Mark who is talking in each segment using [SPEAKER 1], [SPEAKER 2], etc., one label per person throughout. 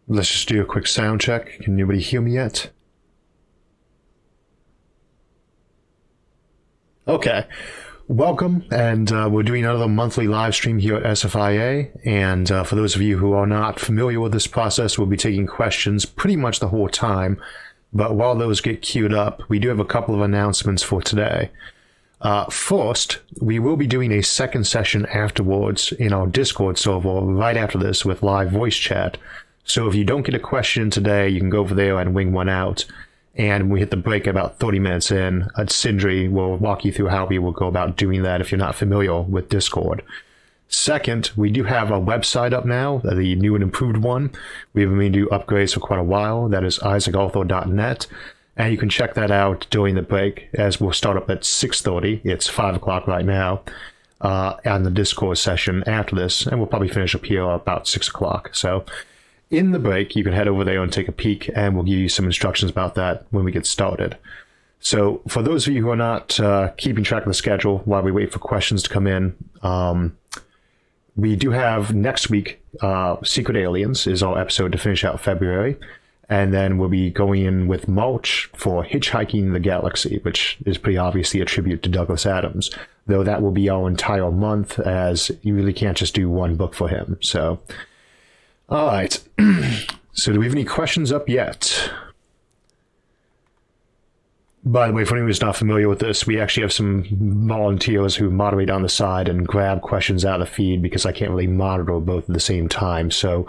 [SPEAKER 1] Let's just do a quick sound check. Can anybody hear me yet? Okay. Welcome, and we're doing another monthly live stream here at SFIA. And for those of you who are not familiar with this process, we'll be taking questions pretty much the whole time. But while those get queued up, we do have a couple of announcements for today. First, we will be doing a second session afterwards in our Discord server right after this with live voice chat. So if you don't get a question today, you can go over there and wing one out. And when we hit the break about 30 minutes in, Sindri will walk you through how we will go about doing that if you're not familiar with Discord. Second, we do have a website up now, the new and improved one. We've been meaning to do upgrades for quite a while. That is isaacarthur.net. And you can check that out during the break, as we'll start up at 6:30. It's 5 o'clock right now, on the Discord session after this. And we'll probably finish up here about 6 o'clock. So in the break, you can head over there and take a peek, and we'll give you some instructions about that when we get started. So for those of you who are not keeping track of the schedule while we wait for questions to come in, we do have next week, Secret Aliens is our episode to finish out February. And then we'll be going in with March for Hitchhiking the Galaxy, which is pretty obviously a tribute to Douglas Adams. Though that will be our entire month, as you really can't just do one book for him. So, all right. So do we have any questions up yet? By the way, for anyone who's not familiar with this, we actually have some volunteers who moderate on the side and grab questions out of the feed, because I can't really monitor both at the same time. So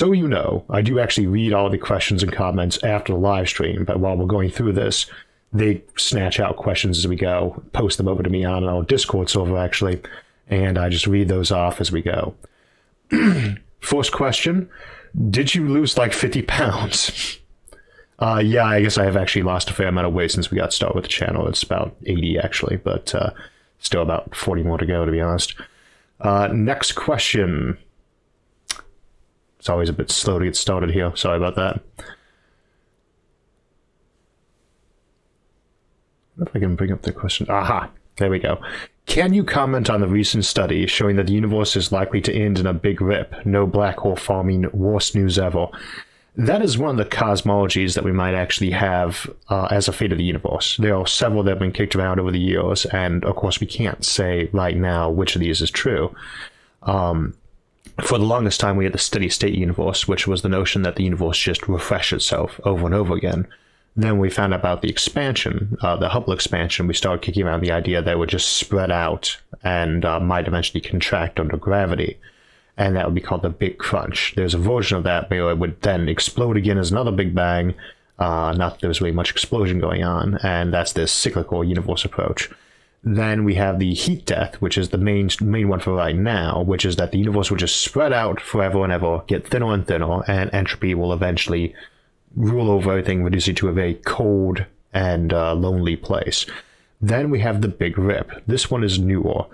[SPEAKER 1] you know, I do actually read all the questions and comments after the live stream, but while we're going through this, they snatch out questions as we go, post them over to me on our Discord server, actually, and I just read those off as we go. First question, did you lose like 50 pounds? Yeah, I guess I have actually lost a fair amount of weight since we got started with the channel. It's about 80 actually, but still about 40 more to go, to be honest. Next question. It's always a bit slow to get started here. Sorry about that. I wonder if I can bring up the question. Aha, there we go. Can you comment on the recent study showing that the universe is likely to end in a big rip? No black hole forming, worst news ever. That is one of the cosmologies that we might actually have as a fate of the universe. There are several that have been kicked around over the years, and of course we can't say right now which of these is true. For the longest time, we had the steady state universe, which was the notion that the universe just refreshed itself over and over again. Then we found out about the expansion, the Hubble expansion. We started kicking around the idea that it would just spread out and might eventually contract under gravity. And that would be called the Big Crunch. There's a version of that where it would then explode again as another Big Bang. Not that there was really much explosion going on, and that's this cyclical universe approach. Then we have the heat death, which is the main one for right now, which is that the universe will just spread out forever and ever, get thinner and thinner, and entropy will eventually rule over everything, reduce it to a very cold and lonely place. Then we have the Big Rip. This one is newer.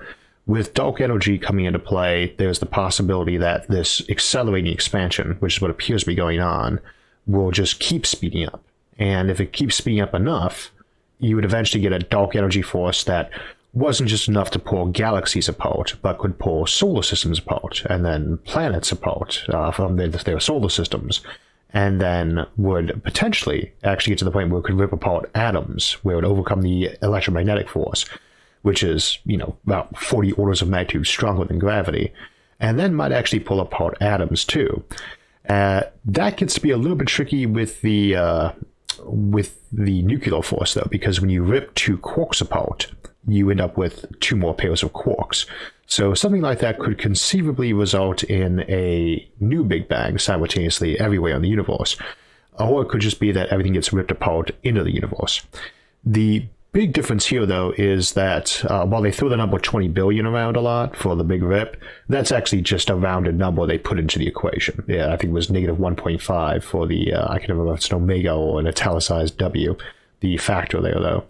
[SPEAKER 1] With dark energy coming into play, there's the possibility that this accelerating expansion, which is what appears to be going on, will just keep speeding up. And if it keeps speeding up enough, you would eventually get a dark energy force that wasn't just enough to pull galaxies apart, but could pull solar systems apart, and then planets apart from their solar systems, and then would potentially actually get to the point where it could rip apart atoms, where it would overcome the electromagnetic force, which is, about 40 orders of magnitude stronger than gravity, and then might actually pull apart atoms too. That gets to be a little bit tricky with the nuclear force, though, because when you rip two quarks apart, you end up with two more pairs of quarks. So something like that could conceivably result in a new Big Bang simultaneously everywhere in the universe. Or it could just be that everything gets ripped apart into the universe. The big difference here, though, is that while they throw the number 20 billion around a lot for the Big Rip, that's actually just a rounded number they put into the equation. Yeah, I think it was negative 1.5 for the, I can't remember if it's an omega or an italicized W, the factor there, though.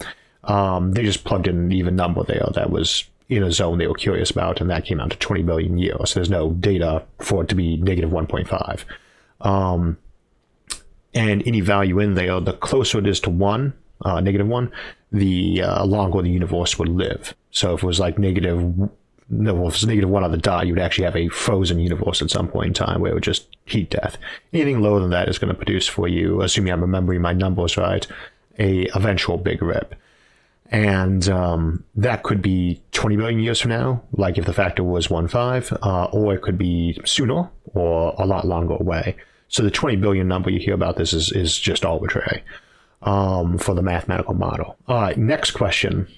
[SPEAKER 1] They just plugged in an even number there that was in a zone they were curious about, and that came out to 20 billion years. So there's no data for it to be negative 1.5. And any value in there, the closer it is to 1, negative 1, the longer the universe would live. So if it was like negative no, well, if it's -1 on the dot, you would actually have a frozen universe at some point in time where it would just heat death. Anything lower than that is going to produce for you, assuming I'm remembering my numbers right, a eventual big rip. And that could be 20 billion years from now, like if the factor was 1.5, or it could be sooner or a lot longer away. So the 20 billion number you hear about this is just arbitrary for the mathematical model. All right, next question.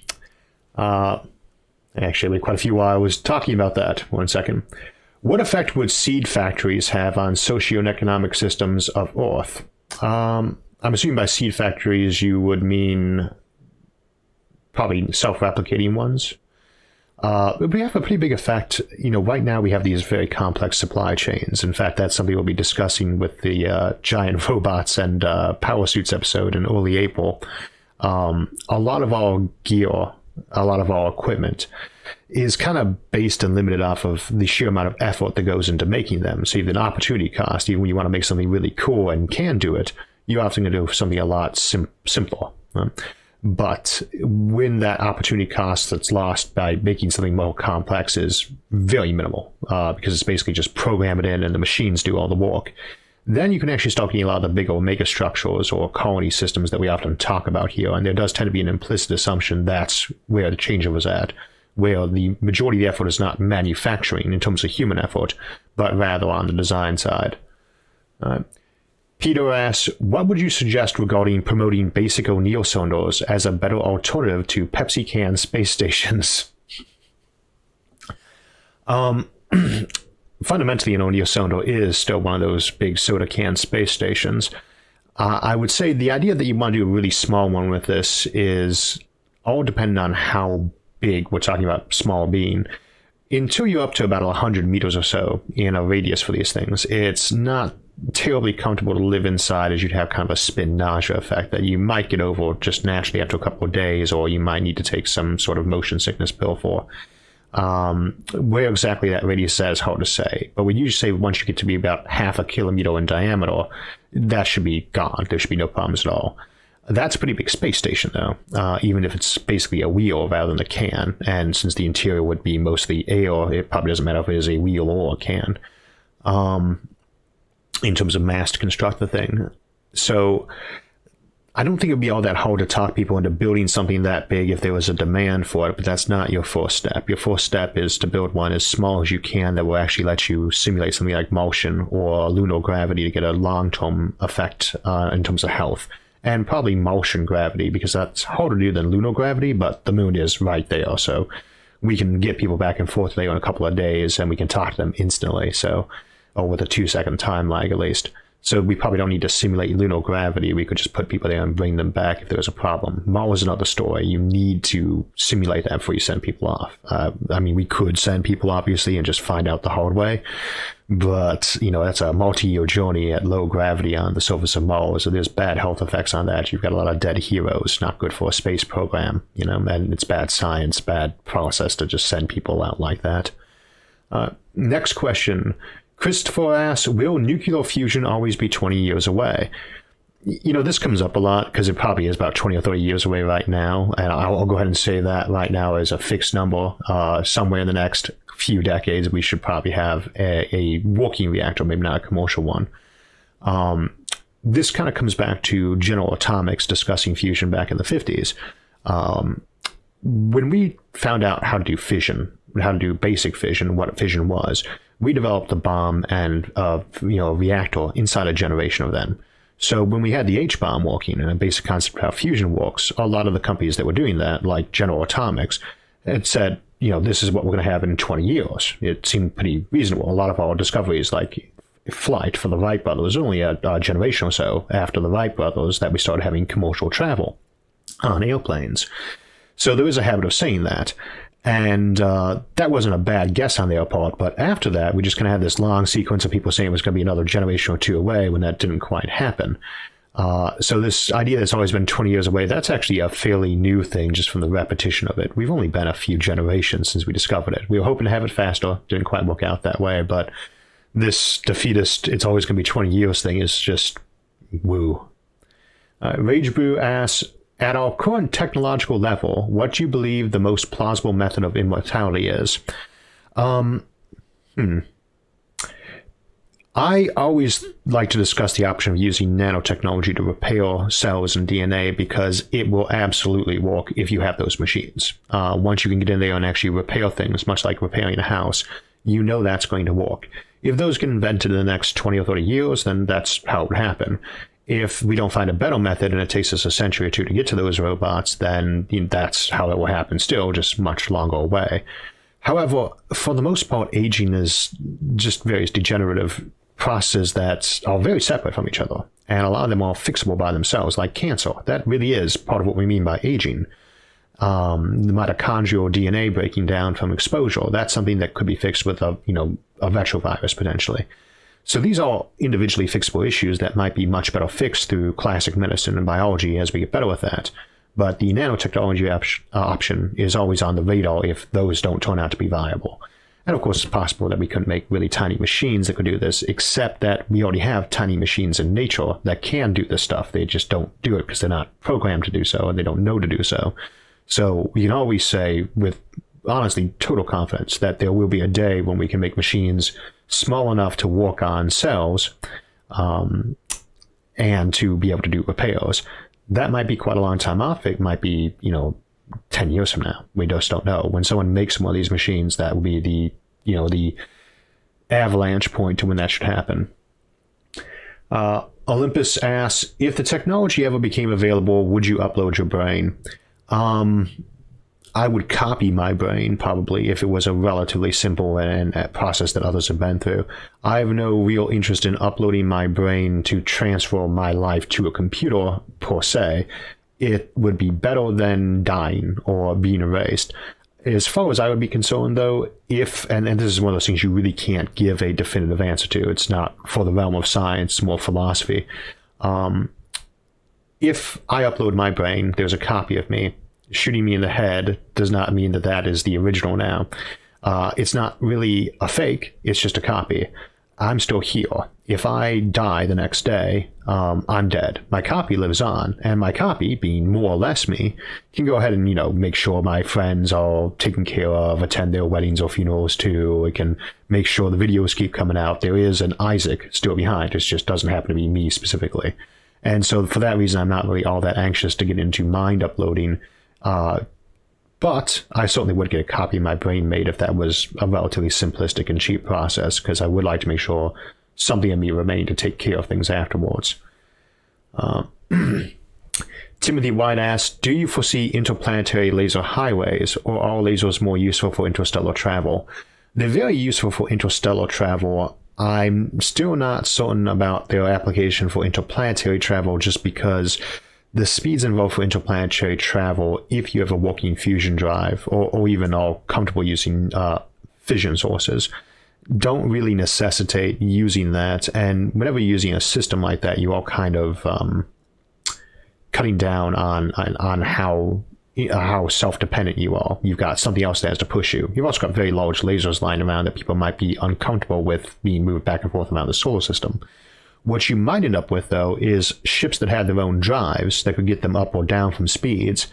[SPEAKER 1] Actually, we had quite a few while I was talking about that. 1 second. What effect would seed factories have on socio-economic systems of Earth? I'm assuming by seed factories you would mean probably self-replicating ones. We have a pretty big effect. Right now we have these very complex supply chains. In fact, that's something we'll be discussing with the giant robots and power suits episode in early April. A lot of our gear, a lot of our equipment is kind of based and limited off of the sheer amount of effort that goes into making them. So you have an opportunity cost. Even when you want to make something really cool and can do it, you're often going to do something a lot simpler. But when that opportunity cost that's lost by making something more complex is very minimal, because it's basically just program it in and the machines do all the work, then you can actually start getting a lot of the bigger mega structures or colony systems that we often talk about here. And there does tend to be an implicit assumption that's where the changeover is at, where the majority of the effort is not manufacturing in terms of human effort, but rather on the design side. Peter asks, what would you suggest regarding promoting basic O'Neill cylinders as a better alternative to Pepsi can space stations? Fundamentally, an O'Neill cylinder is still one of those big soda can space stations. I would say the idea that you want to do a really small one with this is all dependent on how big we're talking about small being. Until you're up to about 100 meters or so in a radius for these things, it's not terribly comfortable to live inside, as you'd have kind of a spin nausea effect that you might get over just naturally after a couple of days, or you might need to take some sort of motion sickness pill for. Where exactly that radius is at is hard to say, but we usually say once you get to be about half a kilometer in diameter, that should be gone. There should be no problems at all. That's a pretty big space station, though, even if it's basically a wheel rather than a can. And since the interior would be mostly air, it probably doesn't matter if it is a wheel or a can, in terms of mass to construct the thing. So I don't think it would be all that hard to talk people into building something that big if there was a demand for it, but that's not your first step. Your first step is to build one as small as you can that will actually let you simulate something like motion or lunar gravity to get a long-term effect in terms of health. And probably Martian gravity, because that's harder to do than lunar gravity, but the moon is right there, so we can get people back and forth there in a couple of days, and we can talk to them instantly, or with a 2-second time lag at least. So we probably don't need to simulate lunar gravity. We could just put people there and bring them back if there's a problem. Mars is another story. You need to simulate that before you send people off. We could send people, obviously, and just find out the hard way. But, that's a multi-year journey at low gravity on the surface of Mars. So there's bad health effects on that. You've got a lot of dead heroes, not good for a space program, and it's bad science, bad process to just send people out like that. Next question. Christopher asks, will nuclear fusion always be 20 years away? This comes up a lot because it probably is about 20 or 30 years away right now. And I'll go ahead and say that right now as a fixed number. Somewhere in the next few decades, we should probably have a working reactor, maybe not a commercial one. This kind of comes back to General Atomics discussing fusion back in the 50s. When we found out how to do fission, how to do basic fission, what fission was, we developed a bomb and a reactor inside a generation of them. So when we had the H-bomb working and a basic concept of how fusion works, a lot of the companies that were doing that, like General Atomics, had said, this is what we're going to have in 20 years. It seemed pretty reasonable. A lot of our discoveries, like flight for the Wright brothers, only a generation or so after the Wright brothers that we started having commercial travel on airplanes. So there is a habit of saying that. And that wasn't a bad guess on their part, but after that, we just kind of had this long sequence of people saying it was going to be another generation or two away when that didn't quite happen. So this idea that's always been 20 years away, that's actually a fairly new thing just from the repetition of it. We've only been a few generations since we discovered it. We were hoping to have it faster, didn't quite work out that way, but this defeatist, it's always going to be 20 years thing is just woo. Rage Brew asks, at our current technological level, what do you believe the most plausible method of immortality is? I always like to discuss the option of using nanotechnology to repair cells and DNA because it will absolutely work if you have those machines. Once you can get in there and actually repair things, much like repairing a house, you know that's going to work. If those get invented in the next 20 or 30 years, then that's how it would happen. If we don't find a better method and it takes us a century or two to get to those robots, then that's how it will happen still, just much longer away. However, for the most part, aging is just various degenerative processes that are very separate from each other, and a lot of them are fixable by themselves, like cancer. That really is part of what we mean by aging. The mitochondrial DNA breaking down from exposure, that's something that could be fixed with a retrovirus potentially. So these are individually fixable issues that might be much better fixed through classic medicine and biology as we get better with that. But the nanotechnology option is always on the radar if those don't turn out to be viable. And of course, it's possible that we couldn't make really tiny machines that could do this, except that we already have tiny machines in nature that can do this stuff. They just don't do it because they're not programmed to do so, and they don't know to do so. So we can always say with, honestly, total confidence that there will be a day when we can make machines small enough to work on cells and to be able to do repairs. That might be quite a long time off. It might be, 10 years from now. We just don't know. When someone makes one of these machines, that will be the avalanche point to when that should happen. Olympus asks, if the technology ever became available, would you upload your brain? I would copy my brain, probably, if it was a relatively simple and process that others have been through. I have no real interest in uploading my brain to transfer my life to a computer, per se. It would be better than dying or being erased. As far as I would be concerned, though, and this is one of those things you really can't give a definitive answer to. It's not for the realm of science, it's more philosophy. If I upload my brain, there's a copy of me. Shooting me in the head does not mean that that is the original now. It's not really a fake, it's just a copy. I'm still here. If I die the next day, I'm dead. My copy lives on, and my copy, being more or less me, can go ahead and, make sure my friends are taken care of, attend their weddings or funerals too. It can make sure the videos keep coming out. There is an Isaac still behind. It just doesn't happen to be me specifically. And so for that reason, I'm not really all that anxious to get into mind uploading. But I certainly would get a copy of my brain made if that was a relatively simplistic and cheap process, because I would like to make sure something in me remained to take care of things afterwards. Timothy White asks, do you foresee interplanetary laser highways, or are lasers more useful for interstellar travel? They're very useful for interstellar travel. I'm still not certain about their application for interplanetary travel, just because the speeds involved for interplanetary travel, if you have a working fusion drive or even are comfortable using fission sources, don't really necessitate using that. And whenever you're using a system like that, you are kind of cutting down on how self-dependent you are. You've got something else that has to push you. You've also got very large lasers lying around that people might be uncomfortable with being moved back and forth around the solar system. What you might end up with, though, is ships that had their own drives that could get them up or down from speeds,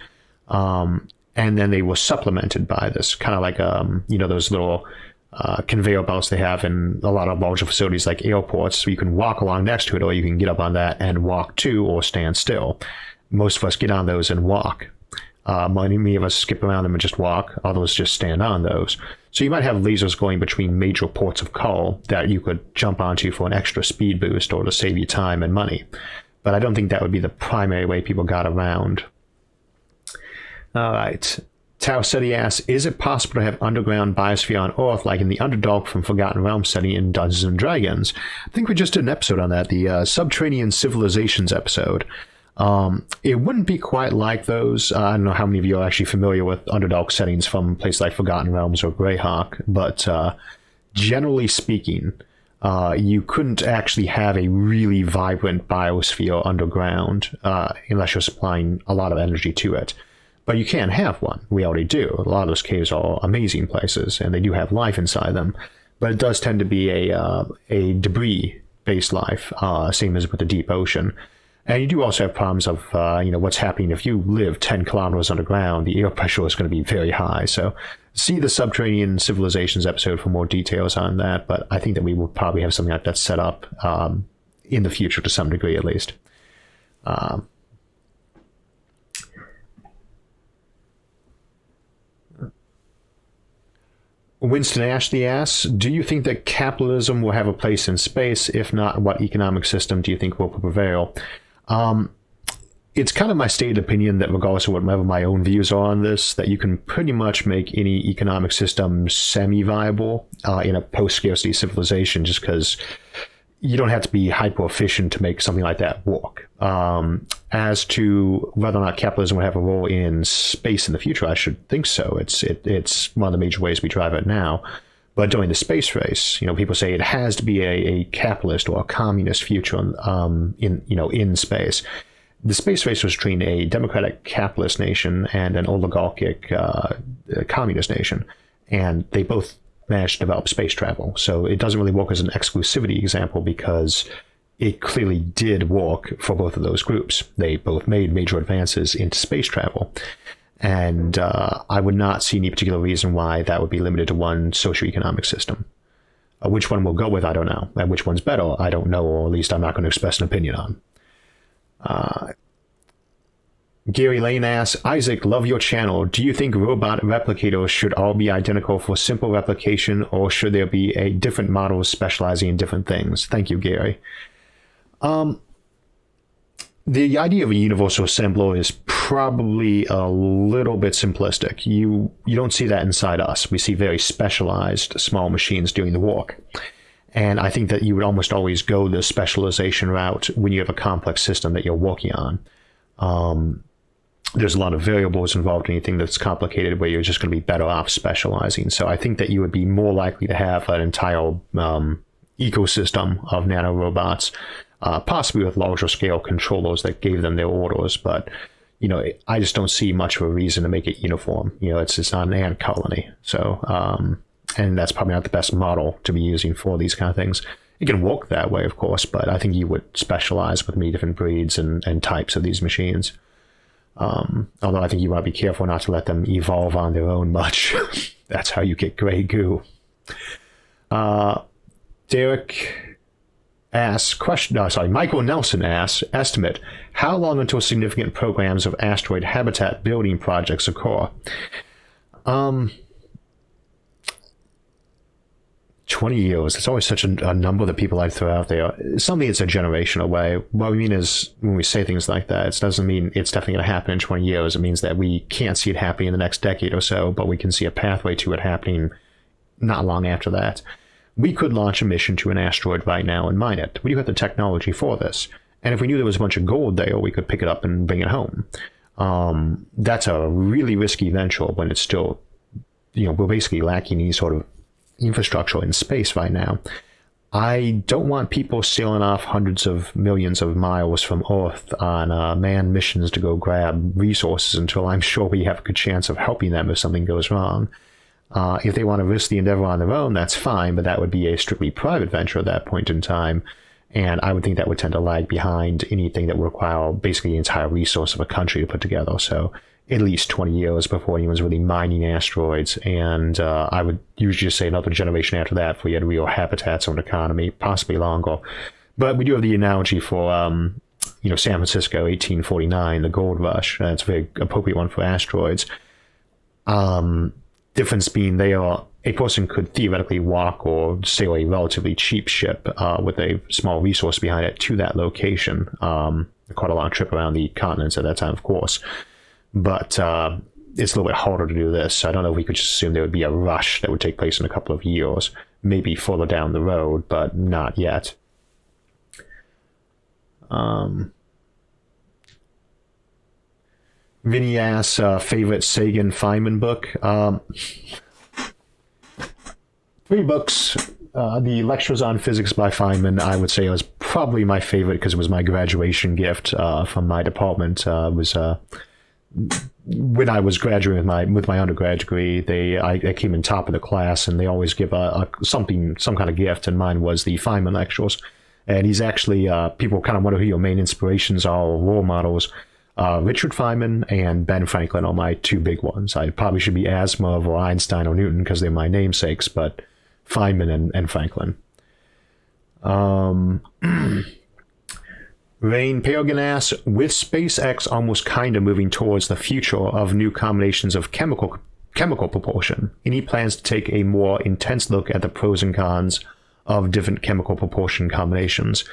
[SPEAKER 1] and then they were supplemented by this, kind of like, those little conveyor belts they have in a lot of larger facilities like airports, so you can walk along next to it, or you can get up on that and walk to or stand still. Most of us get on those and walk. Many of us skip around them and just walk. Others just stand on those. So you might have lasers going between major ports of call that you could jump onto for an extra speed boost or to save you time and money. But I don't think that would be the primary way people got around. All right. Tao Seti asks, is it possible to have underground biosphere on Earth like in the Underdark from Forgotten Realms setting in Dungeons & Dragons? I think we just did an episode on that, the Subterranean Civilizations episode. It wouldn't be quite like those. I don't know how many of you are actually familiar with Underdark settings from places like Forgotten Realms or Greyhawk, but generally speaking, you couldn't actually have a really vibrant biosphere underground unless you're supplying a lot of energy to it. But you can have one. We already do. A lot of those caves are amazing places, and they do have life inside them. But it does tend to be a debris-based life, same as with the deep ocean. And you do also have problems of, what's happening if you live 10 kilometers underground, the air pressure is going to be very high. So see the Subterranean Civilizations episode for more details on that, but I think that we will probably have something like that set up in the future to some degree at least. Winston Ashley asks, do you think that capitalism will have a place in space? If not, what economic system do you think will prevail? It's kind of my stated opinion that regardless of whatever my own views are on this, that you can pretty much make any economic system semi-viable in a post-scarcity civilization, just because you don't have to be hyper-efficient to make something like that work. As to whether or not capitalism will have a role in space in the future, I should think so. It's one of the major ways we drive it now. But during the space race, people say it has to be a capitalist or a communist future in space. The space race was between a democratic capitalist nation and an oligarchic communist nation, and they both managed to develop space travel. So it doesn't really work as an exclusivity example because it clearly did work for both of those groups. They both made major advances into space travel. And I would not see any particular reason why that would be limited to one socioeconomic system. Which one we'll go with, I don't know. And which one's better, I don't know, or at least I'm not going to express an opinion on. Gary Lane asks, Isaac, love your channel. Do you think robot replicators should all be identical for simple replication, or should there be a different models specializing in different things? Thank you, Gary. The idea of a universal assembler is probably a little bit simplistic. You don't see that inside us. We see very specialized small machines doing the work. And I think that you would almost always go the specialization route when you have a complex system that you're working on. There's a lot of variables involved in anything that's complicated where you're just going to be better off specializing. So I think that you would be more likely to have an entire ecosystem of nanorobots, possibly with larger scale controllers that gave them their orders. But, I just don't see much of a reason to make it uniform. It's not an ant colony. So, and that's probably not the best model to be using for these kind of things. It can work that way, of course, but I think you would specialize with many different breeds and types of these machines. Although I think you want to be careful not to let them evolve on their own much. That's how you get gray goo. Derek asks, Michael Nelson asks, estimate, how long until significant programs of asteroid habitat building projects occur? 20 years. It's always such a number that people like to throw out there. Something that's a generation away. What we mean is, when we say things like that, it doesn't mean it's definitely going to happen in 20 years. It means that we can't see it happening in the next decade or so, but we can see a pathway to it happening not long after that. We could launch a mission to an asteroid right now and mine it. We do have the technology for this. And if we knew there was a bunch of gold there, we could pick it up and bring it home. That's a really risky venture when it's still, we're basically lacking any sort of infrastructure in space right now. I don't want people sailing off hundreds of millions of miles from Earth on manned missions to go grab resources until I'm sure we have a good chance of helping them if something goes wrong. If they want to risk the endeavor on their own, that's fine, but that would be a strictly private venture at that point in time. And I would think that would tend to lag behind anything that would require basically the entire resource of a country to put together. So at least 20 years before anyone's really mining asteroids. And I would usually just say another generation after that before you had real habitats or an economy, possibly longer. But we do have the analogy for, San Francisco, 1849, the gold rush. That's a very appropriate one for asteroids. Difference being a person could theoretically walk or sail a relatively cheap ship with a small resource behind it to that location. Quite a long trip around the continents at that time, of course. But it's a little bit harder to do this. I don't know if we could just assume there would be a rush that would take place in a couple of years, maybe further down the road, but not yet. Vinny asks, favorite Sagan Feynman book? 3 books. The Lectures on Physics by Feynman, I would say, was probably my favorite because it was my graduation gift from my department. When I was graduating with my undergrad degree, I came in top of the class, and they always give some kind of gift, and mine was the Feynman lectures. And he's actually, people kind of wonder who your main inspirations are or role models. Richard Feynman and Ben Franklin are my two big ones. I probably should be Asimov or Einstein or Newton because they're my namesakes, but Feynman and Franklin. Rain Pagan asks, with SpaceX almost kind of moving towards the future of new combinations of chemical propulsion, any plans to take a more intense look at the pros and cons of different chemical propulsion combinations?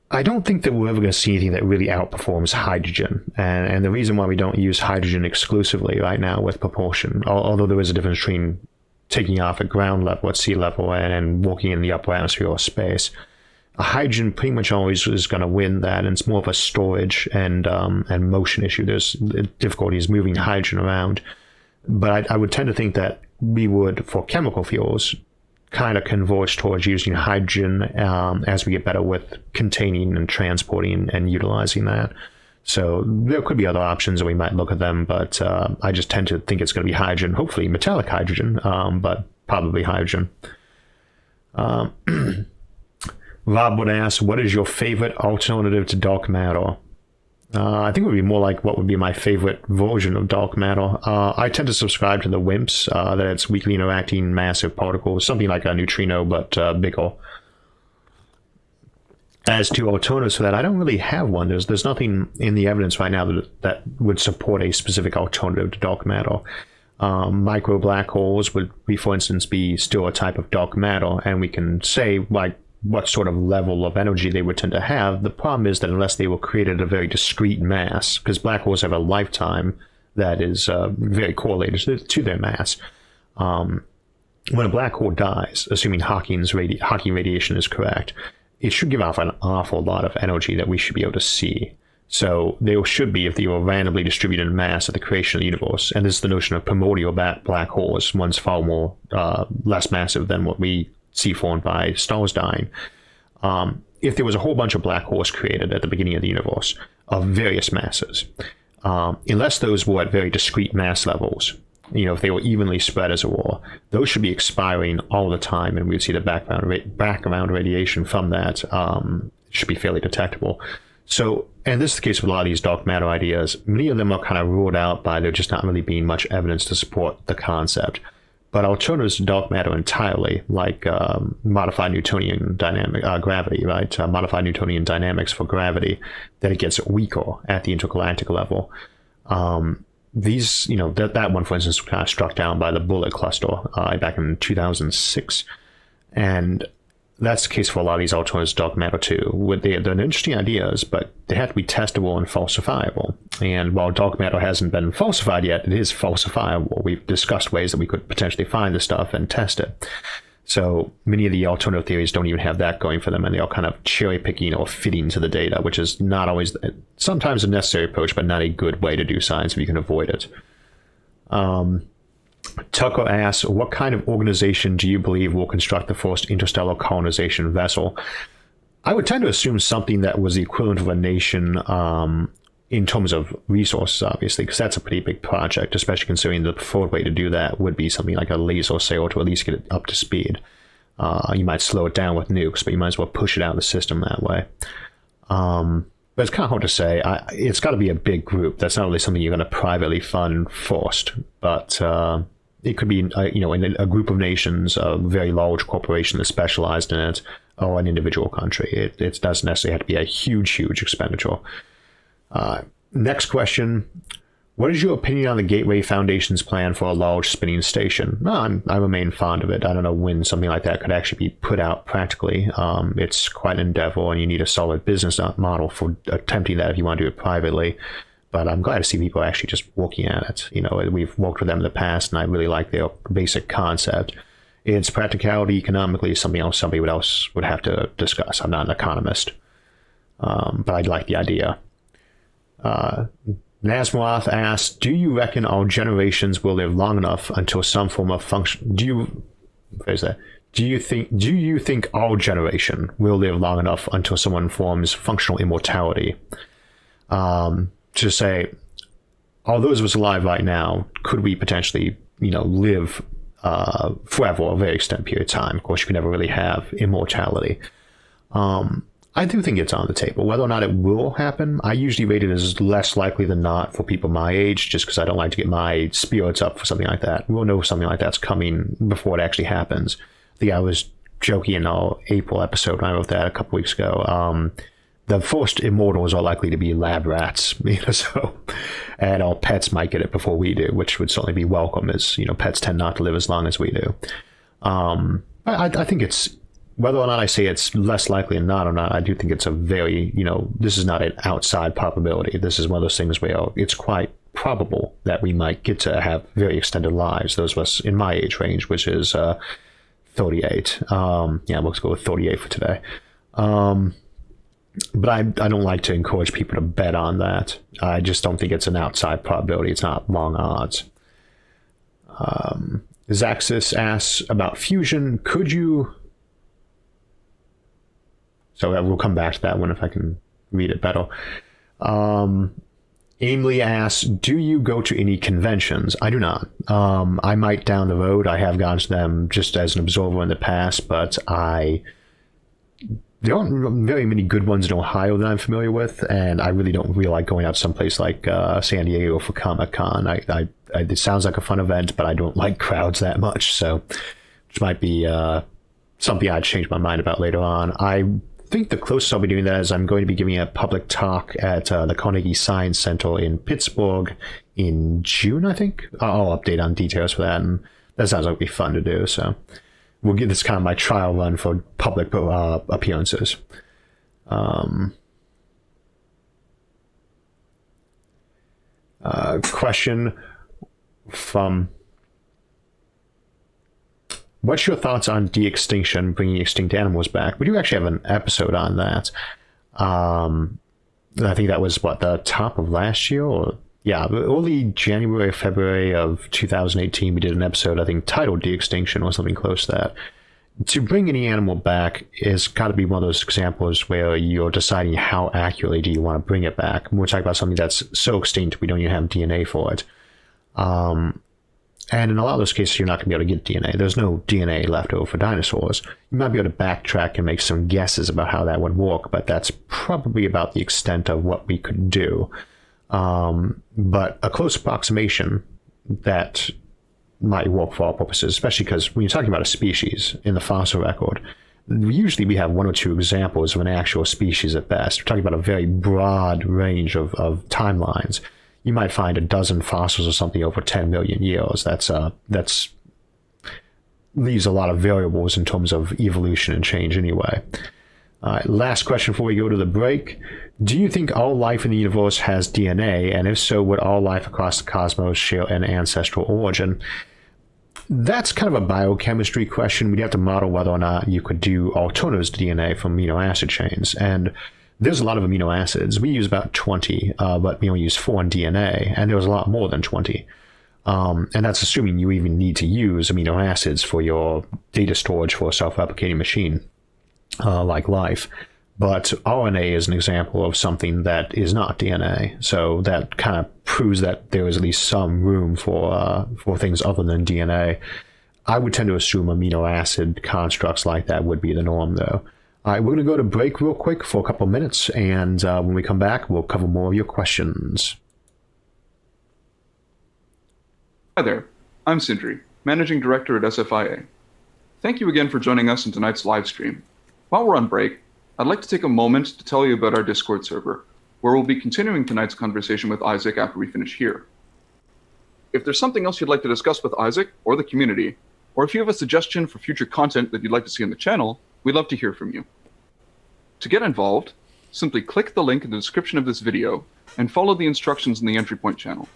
[SPEAKER 1] I don't think that we're ever going to see anything that really outperforms hydrogen. And the reason why we don't use hydrogen exclusively right now with propulsion, although there is a difference between taking off at ground level, at sea level, and walking in the upper atmosphere or space, hydrogen pretty much always is going to win that, and it's more of a storage and motion issue. There's difficulties moving hydrogen around. But I would tend to think that we would, for chemical fuels, kind of converge towards using hydrogen as we get better with containing and transporting and utilizing that. So there could be other options, and we might look at them, but I just tend to think it's going to be hydrogen, hopefully metallic hydrogen, but probably hydrogen. Rob would ask, what is your favorite alternative to dark matter? I think it would be more like what would be my favorite version of dark matter. I tend to subscribe to the WIMPs, that it's weakly interacting massive particles, something like a neutrino, but bigger. As to alternatives for that, I don't really have one. There's nothing in the evidence right now that would support a specific alternative to dark matter. Micro black holes would, for instance, be still a type of dark matter, and we can say, like, what sort of level of energy they would tend to have. The problem is that unless they were created at a very discrete mass, because black holes have a lifetime that is very correlated to their mass. When a black hole dies, assuming Hawking radiation is correct, it should give off an awful lot of energy that we should be able to see. So there should be, if they were randomly distributed mass at the creation of the universe, and this is the notion of primordial black holes, one's far more less massive than what we see formed by stars dying. If there was a whole bunch of black holes created at the beginning of the universe of various masses, unless those were at very discrete mass levels, if they were evenly spread, as it were, those should be expiring all the time, and we would see the background radiation from that should be fairly detectable. So, and this is the case with a lot of these dark matter ideas. Many of them are kind of ruled out by there just not really being much evidence to support the concept. But alternatives to dark matter entirely, like modified Newtonian gravity, right? Modified Newtonian dynamics for gravity, that it gets weaker at the intergalactic level. These, that one, for instance, was kind of struck down by the Bullet cluster back in 2006. And that's the case for a lot of these alternatives to dark matter too. They're interesting ideas, but they have to be testable and falsifiable. And while dark matter hasn't been falsified yet, it is falsifiable. We've discussed ways that we could potentially find the stuff and test it. So many of the alternative theories don't even have that going for them, and they are kind of cherry picking or fitting to the data, which is not always, sometimes a necessary approach, but not a good way to do science if you can avoid it. Tucker asks, what kind of organization do you believe will construct the first interstellar colonization vessel? I would tend to assume something that was the equivalent of a nation in terms of resources, obviously, because that's a pretty big project, especially considering the preferred way to do that would be something like a laser sail to at least get it up to speed. You might slow it down with nukes, but you might as well push it out of the system that way. But it's kind of hard to say. It's got to be a big group. That's not really something you're going to privately fund first, but it could be, in a group of nations, a very large corporation that's specialized in it, or an individual country. It doesn't necessarily have to be a huge expenditure. Next question. What is your opinion on the Gateway Foundation's plan for a large spinning station? I remain fond of it. I don't know when something like that could actually be put out practically. It's quite an endeavor, and you need a solid business model for attempting that if you want to do it privately. But I'm glad to see people actually just working at it. We've worked with them in the past, and I really like their basic concept. Its practicality economically is something else somebody else would have to discuss. I'm not an economist, but I like the idea. Nasmoroth asks, do you reckon our generations will live long enough until some form of function... Do you think our generation will live long enough until someone forms functional immortality? To say, all those of us alive right now, could we potentially, live forever, a very extended period of time? Of course, you can never really have immortality. I do think it's on the table. Whether or not it will happen, I usually rate it as less likely than not for people my age, just because I don't like to get my spirits up for something like that. We'll know something like that's coming before it actually happens. I think I was joking in our April episode when I wrote that a couple weeks ago. The first immortals are likely to be lab rats, and our pets might get it before we do, which would certainly be welcome, as pets tend not to live as long as we do. I think it's, whether or not I say it's less likely than not or not, I do think it's a very, this is not an outside probability. This is one of those things where it's quite probable that we might get to have very extended lives, those of us in my age range, which is 38. Let's go with 38 for today. But I don't like to encourage people to bet on that. I just don't think it's an outside probability. It's not long odds. Zaxis asks about fusion. Could you... So we'll come back to that one if I can read it better. Aimley asks, do you go to any conventions? I do not. I might down the road. I have gone to them just as an observer in the past, but there aren't very many good ones in Ohio that I'm familiar with, and I really don't really like going out someplace like San Diego for Comic-Con. It sounds like a fun event, but I don't like crowds that much, so which might be something I'd change my mind about later on. I think the closest I'll be doing that is I'm going to be giving a public talk at the Carnegie Science Center in Pittsburgh in June, I think. I'll update on details for that, and that sounds like it'd be fun to do, so we'll give this kind of my trial run for public appearances. Question from... What's your thoughts on de-extinction, bringing extinct animals back? We do actually have an episode on that. I think that was, the top of last year? Early January, February of 2018, we did an episode, I think, titled De-Extinction or something close to that. To bring any animal back is got to be one of those examples where you're deciding how accurately do you want to bring it back. We're talking about something that's so extinct we don't even have DNA for it. And in a lot of those cases, you're not going to be able to get DNA. There's no DNA left over for dinosaurs. You might be able to backtrack and make some guesses about how that would work, but that's probably about the extent of what we could do. But a close approximation that might work for all purposes, especially because when you're talking about a species in the fossil record, usually we have one or two examples of an actual species at best. We're talking about a very broad range of timelines. You might find a dozen fossils or something over 10 million years. That's leaves a lot of variables in terms of evolution and change anyway. Last question before we go to the break. Do you think all life in the universe has DNA? And if so, would all life across the cosmos share an ancestral origin? That's kind of a biochemistry question. We'd have to model whether or not you could do alternatives to DNA from amino acid chains. And there's a lot of amino acids. We use about 20, but we only use 4 in DNA, and there's a lot more than 20. And that's assuming you even need to use amino acids for your data storage for a self-replicating machine like life. But RNA is an example of something that is not DNA. So that kind of proves that there is at least some room for things other than DNA. I would tend to assume amino acid constructs like that would be the norm, though. All right, we're going to go to break real quick for a couple of minutes, and when we come back, we'll cover more of your questions.
[SPEAKER 2] Hi there, I'm Sindri, Managing Director at SFIA. Thank you again for joining us in tonight's live stream. While we're on break, I'd like to take a moment to tell you about our Discord server, where we'll be continuing tonight's conversation with Isaac after we finish here. If there's something else you'd like to discuss with Isaac or the community, or if you have a suggestion for future content that you'd like to see on the channel, we'd love to hear from you. To get involved, simply click the link in the description of this video and follow the instructions in the entry point channel.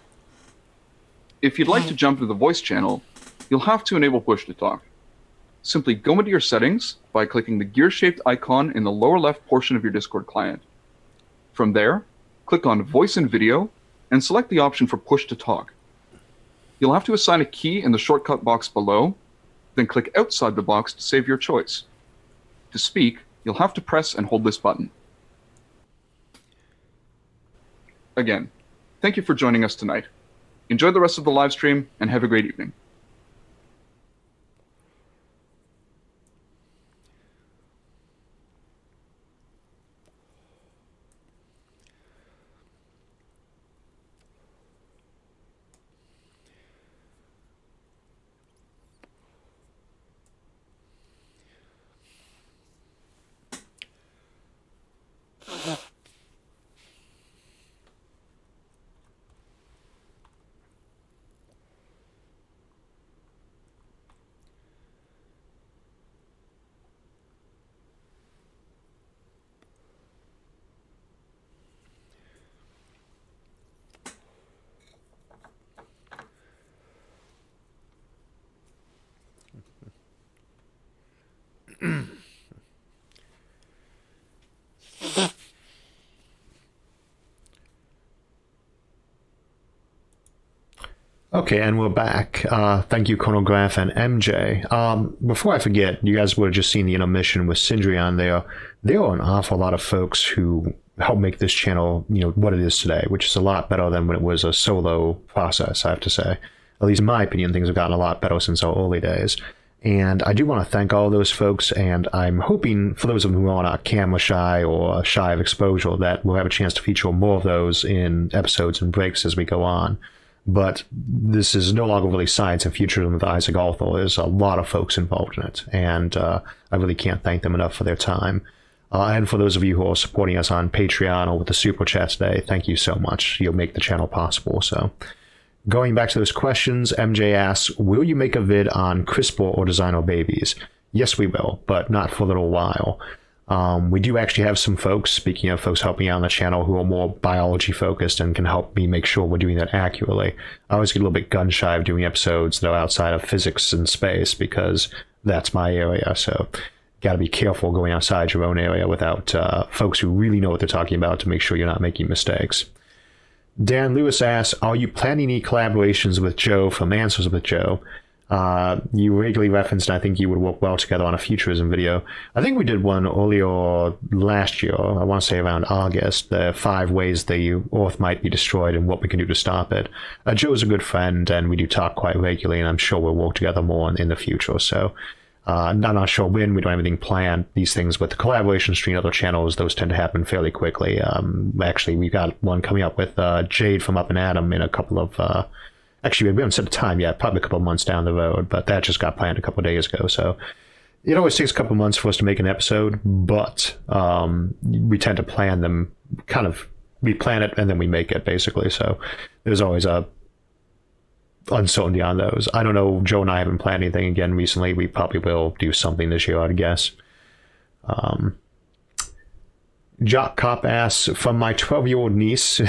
[SPEAKER 2] If you'd like to jump into the voice channel, you'll have to enable push to talk. Simply go into your settings by clicking the gear-shaped icon in the lower left portion of your Discord client. From there, click on Voice and Video and select the option for Push to Talk. You'll have to assign a key in the shortcut box below, then click outside the box to save your choice. To speak, you'll have to press and hold this button. Again, thank you for joining us tonight. Enjoy the rest of the live stream and have a great evening.
[SPEAKER 1] Okay, and we're back. Thank you, Colonel Graf and MJ. Before I forget, you guys would have just seen the intermission with Sindri on there. There are an awful lot of folks who helped make this channel, what it is today, which is a lot better than when it was a solo process, I have to say. At least in my opinion, things have gotten a lot better since our early days. And I do want to thank all those folks, and I'm hoping for those of them who are not camera shy or shy of exposure that we'll have a chance to feature more of those in episodes and breaks as we go on. But this is no longer really science and futurism with Isaac Arthur. There's a lot of folks involved in it, and I really can't thank them enough for their time. And for those of you who are supporting us on Patreon or with the Super Chat today, thank you so much. You'll make the channel possible. So, going back to those questions, MJ asks, will you make a vid on CRISPR or designer babies? Yes, we will, but not for a little while. We do actually have some folks, speaking of folks helping out on the channel, who are more biology focused and can help me make sure we're doing that accurately. I always get a little bit gun shy of doing episodes that are outside of physics and space because that's my area. So got to be careful going outside your own area without folks who really know what they're talking about to make sure you're not making mistakes. Dan Lewis asks, are you planning any collaborations with Joe from Answers with Joe? You regularly referenced, and I think you would work well together on a futurism video. I think we did one earlier last year, I want to say around August, the 5 ways the Earth might be destroyed and what we can do to stop it. Joe's a good friend, and we do talk quite regularly, and I'm sure we'll work together more in the future. So, I'm not sure when, we don't have anything planned. These things with the collaboration stream and other channels, those tend to happen fairly quickly. Actually, we've got one coming up with Jade from Up and Atom in a couple of... Actually, we haven't set a time yet, probably a couple of months down the road, but that just got planned a couple of days ago. So it always takes a couple of months for us to make an episode, but we tend to plan them we plan it and then we make it, basically. So there's always a uncertainty on those. I don't know, Joe and I haven't planned anything again recently. We probably will do something this year, I'd guess. Jock Cop asks, from my 12-year-old niece,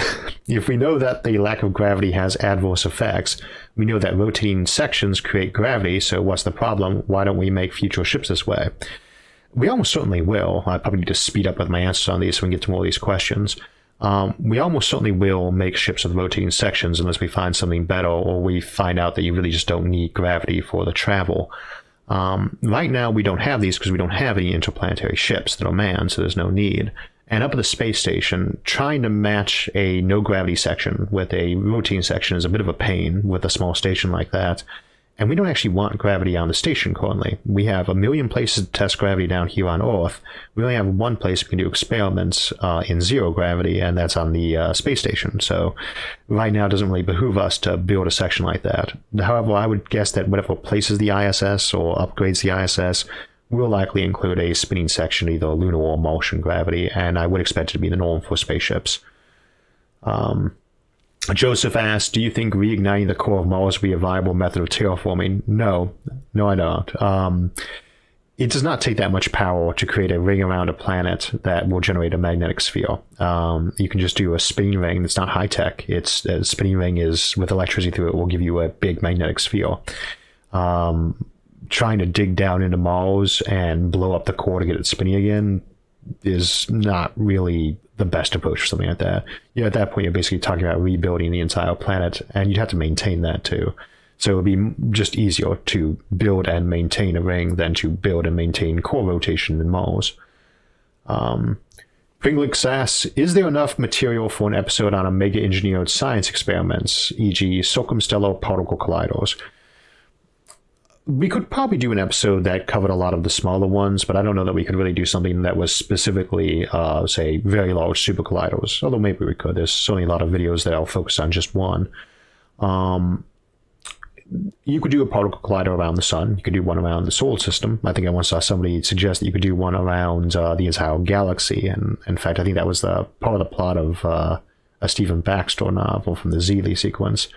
[SPEAKER 1] if we know that the lack of gravity has adverse effects, we know that rotating sections create gravity, so what's the problem? Why don't we make future ships this way? We almost certainly will. I probably need to speed up with my answers on these so we can get to more of these questions. We almost certainly will make ships with rotating sections unless we find something better or we find out that you really just don't need gravity for the travel. Right now, we don't have these because we don't have any interplanetary ships that are manned, so there's no need. And up at the space station, trying to match a no-gravity section with a rotating section is a bit of a pain with a small station like that. And we don't actually want gravity on the station currently. We have a million places to test gravity down here on Earth. We only have one place we can do experiments in zero gravity, and that's on the space station. So right now it doesn't really behoove us to build a section like that. However, I would guess that whatever places the ISS or upgrades the ISS will likely include a spinning section, either lunar or Martian gravity, and I would expect it to be the norm for spaceships. Joseph asked, do you think reigniting the core of Mars will be a viable method of terraforming? No, I don't. It does not take that much power to create a ring around a planet that will generate a magnetic sphere. You can just do a spinning ring. It's not high-tech. A spinning ring is, with electricity through it, will give you a big magnetic sphere. Trying to dig down into Mars and blow up the core to get it spinning again is not really the best approach for something like that. At that point, you're basically talking about rebuilding the entire planet, and you'd have to maintain that too. So it would be just easier to build and maintain a ring than to build and maintain core rotation in Mars. Pringlix asks, is there enough material for an episode on a mega-engineered science experiments, e.g. circumstellar particle colliders? We could probably do an episode that covered a lot of the smaller ones, but I don't know that we could really do something that was specifically, say, very large super colliders, although maybe we could. There's certainly a lot of videos that I'll focus on just one. You could do a particle collider around the sun. You could do one around the solar system. I think I once saw somebody suggest that you could do one around the entire galaxy, and in fact, I think that was part of the plot of a Stephen Baxter novel from the Zeeley sequence.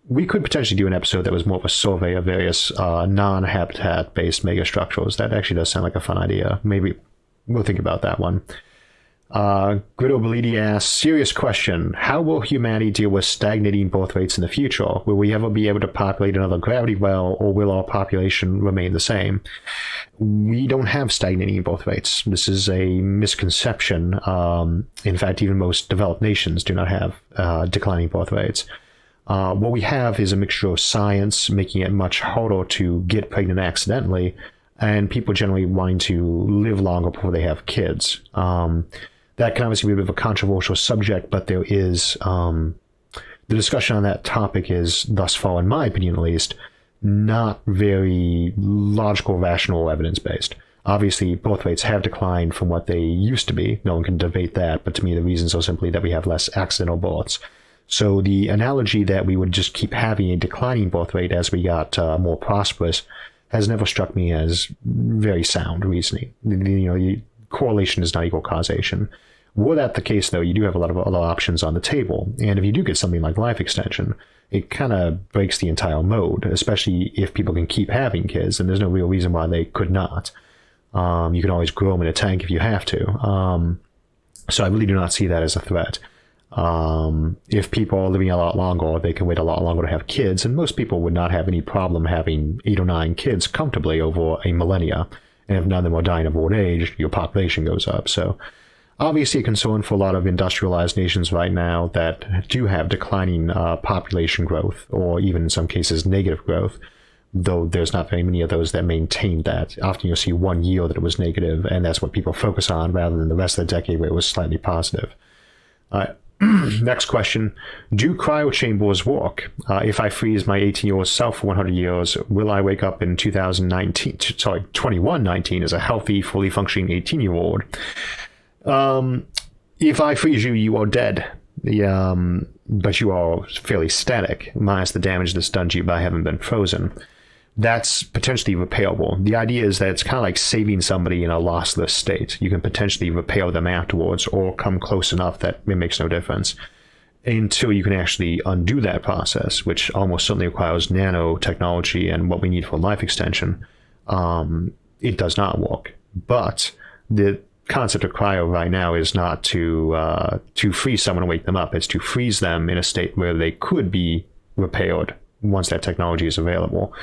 [SPEAKER 1] We could potentially do an episode that was more of a survey of various non-habitat-based megastructures. That actually does sound like a fun idea. Maybe we'll think about that one. Guido Belidi asks, serious question. How will humanity deal with stagnating birth rates in the future? Will we ever be able to populate another gravity well, or will our population remain the same? We don't have stagnating birth rates. This is a misconception. In fact, even most developed nations do not have declining birth rates. What we have is a mixture of science making it much harder to get pregnant accidentally, and people generally wanting to live longer before they have kids. That can obviously be a bit of a controversial subject, but there is the discussion on that topic is, thus far, in my opinion at least, not very logical, rational, evidence-based. Obviously, birth rates have declined from what they used to be. No one can debate that, but to me the reasons are simply that we have less accidental births. So the analogy that we would just keep having a declining birth rate as we got more prosperous has never struck me as very sound reasoning. Correlation does not equal causation. Were that the case, though, you do have a lot of other options on the table. And if you do get something like life extension, it kind of breaks the entire mode, especially if people can keep having kids, and there's no real reason why they could not. You can always grow them in a tank if you have to. So I really do not see that as a threat. If people are living a lot longer, they can wait a lot longer to have kids, and most people would not have any problem having 8 or 9 kids comfortably over a millennia. And if none of them are dying of old age, your population goes up. So obviously a concern for a lot of industrialized nations right now that do have declining population growth, or even in some cases negative growth, though there's not very many of those that maintain that. Often you'll see 1 year that it was negative, and that's what people focus on rather than the rest of the decade where it was slightly positive. Next question. Do cryochambers work? If I freeze my 18-year-old self for 100 years, will I wake up in 2119 as a healthy, fully functioning 18-year-old? If I freeze you, you are dead. But you are fairly static, minus the damage that's done to you by having been frozen. That's potentially repairable. The idea is that it's kind of like saving somebody in a lossless state. You can potentially repair them afterwards, or come close enough that it makes no difference, until you can actually undo that process, which almost certainly requires nanotechnology and what we need for life extension. It does not work. But the concept of cryo right now is not to freeze someone and wake them up. It's to freeze them in a state where they could be repaired once that technology is available.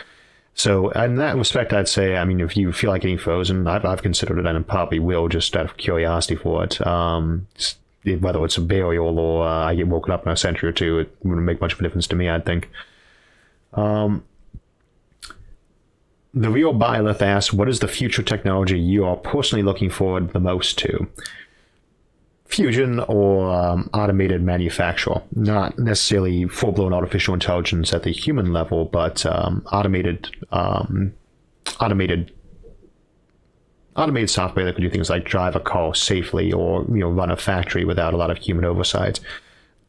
[SPEAKER 1] So in that respect, I'd say, I mean, if you feel like getting frozen, I've considered it, and probably will, just out of curiosity for it. Whether it's a burial or I get woken up in a century or two, it wouldn't make much of a difference to me, I think. The real Byleth asks, what is the future technology you are personally looking forward the most to? Fusion or automated manufacture. Not necessarily full-blown artificial intelligence at the human level, but automated software that can do things like drive a car safely, or run a factory without a lot of human oversight.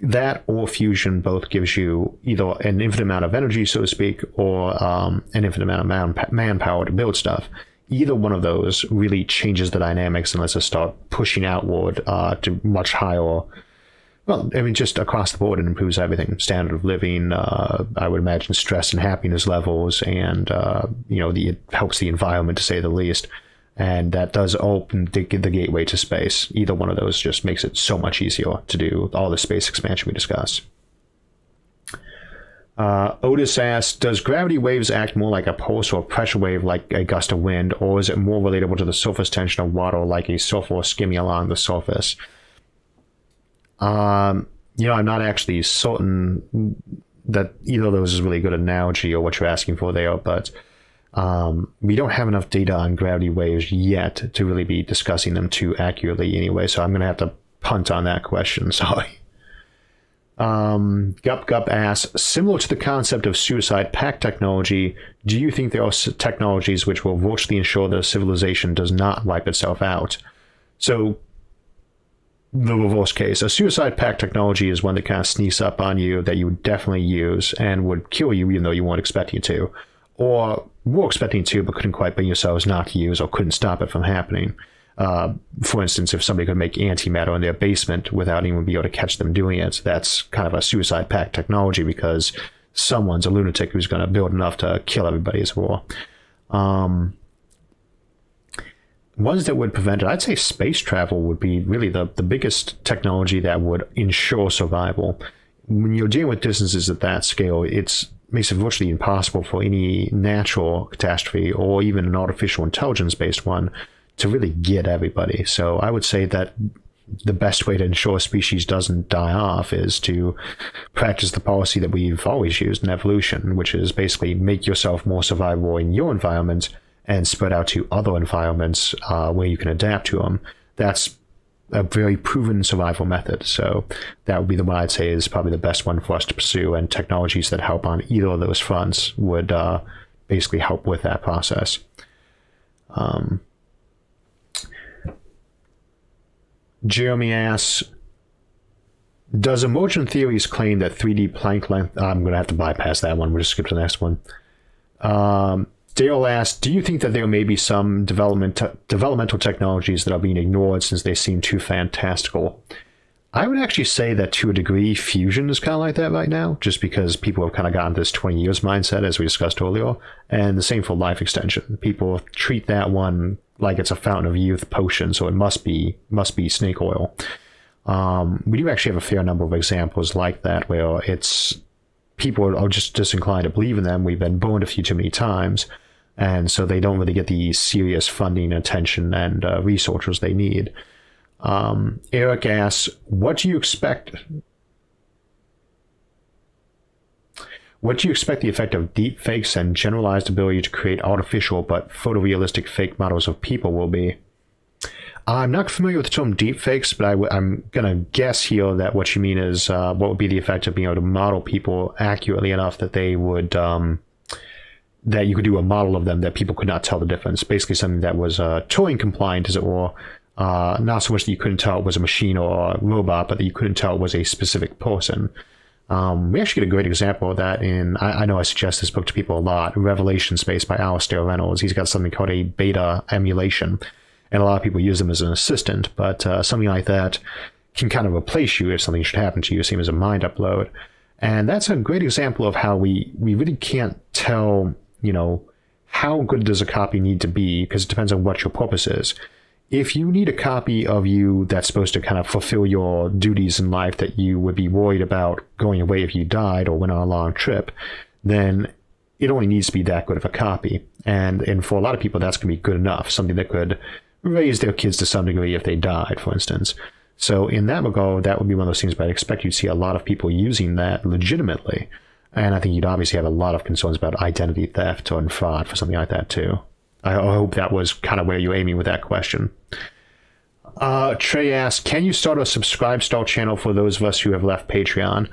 [SPEAKER 1] That or fusion both gives you either an infinite amount of energy, so to speak, or an infinite amount of manpower to build stuff. Either one of those really changes the dynamics and lets us start pushing outward to much higher, just across the board, it improves everything. Standard of living, I would imagine stress and happiness levels, and it helps the environment, to say the least. And that does open the gateway to space. Either one of those just makes it so much easier to do all the space expansion we discussed. Otis asks, does gravity waves act more like a pulse or a pressure wave like a gust of wind, or is it more relatable to the surface tension of water like a surfer skimming along the surface? I'm not actually certain that either of those is really a good analogy or what you're asking for there, but we don't have enough data on gravity waves yet to really be discussing them too accurately anyway, so I'm going to have to punt on that question, sorry. Gup asks, similar to the concept of suicide pact technology, do you think there are technologies which will virtually ensure that a civilization does not wipe itself out? So, the reverse case. A suicide pact technology is one that kind of sneaks up on you that you would definitely use and would kill you even though you weren't expecting it to. Or were expecting it to but couldn't quite bring yourselves not to use, or couldn't stop it from happening. For instance, if somebody could make antimatter in their basement without anyone being able to catch them doing it, that's kind of a suicide pact technology, because someone's a lunatic who's going to build enough to kill everybody as well. ones that would prevent it, I'd say space travel would be really the biggest technology that would ensure survival. When you're dealing with distances at that scale, it makes it virtually impossible for any natural catastrophe or even an artificial intelligence-based one to really get everybody. So I would say that the best way to ensure a species doesn't die off is to practice the policy that we've always used in evolution, which is basically make yourself more survivable in your environment and spread out to other environments where you can adapt to them. That's a very proven survival method. So that would be the one I'd say is probably the best one for us to pursue, and technologies that help on either of those fronts would basically help with that process. Jeremy asks, does emergent theories claim that 3D Planck length... I'm going to have to bypass that one. We'll just skip to the next one. Dale asks, do you think that there may be some developmental technologies that are being ignored since they seem too fantastical? I would actually say that to a degree, fusion is kind of like that right now, just because people have kind of gotten this 20 years mindset, as we discussed earlier, and the same for life extension. People treat that one like it's a fountain of youth potion, so it must be snake oil. We do actually have a fair number of examples like that, where people are just disinclined to believe in them. We've been burned a few too many times, and so they don't really get the serious funding, attention, and resources they need. Eric asks, what do you expect the effect of deep fakes and generalized ability to create artificial but photorealistic fake models of people will be? I'm not familiar with the term deep fakes, but I'm going to guess here that what you mean is what would be the effect of being able to model people accurately enough that they would that you could do a model of them that people could not tell the difference. Basically something that was Turing compliant, as it were. Not so much that you couldn't tell it was a machine or a robot, but that you couldn't tell it was a specific person. We actually get a great example of that in, I know I suggest this book to people a lot, Revelation Space by Alastair Reynolds. He's got something called a beta emulation, and a lot of people use them as an assistant, but something like that can kind of replace you if something should happen to you, same as a mind upload. And that's a great example of how we really can't tell, how good does a copy need to be, because it depends on what your purpose is. If you need a copy of you that's supposed to kind of fulfill your duties in life that you would be worried about going away if you died or went on a long trip, then it only needs to be that good of a copy. And for a lot of people, that's going to be good enough, something that could raise their kids to some degree if they died, for instance. So in that regard, that would be one of those things, but I'd expect you'd see a lot of people using that legitimately. And I think you'd obviously have a lot of concerns about identity theft or fraud for something like that too. I hope that was kind of where you're aiming with that question. Trey asks, can you start a subscribe style channel for those of us who have left Patreon?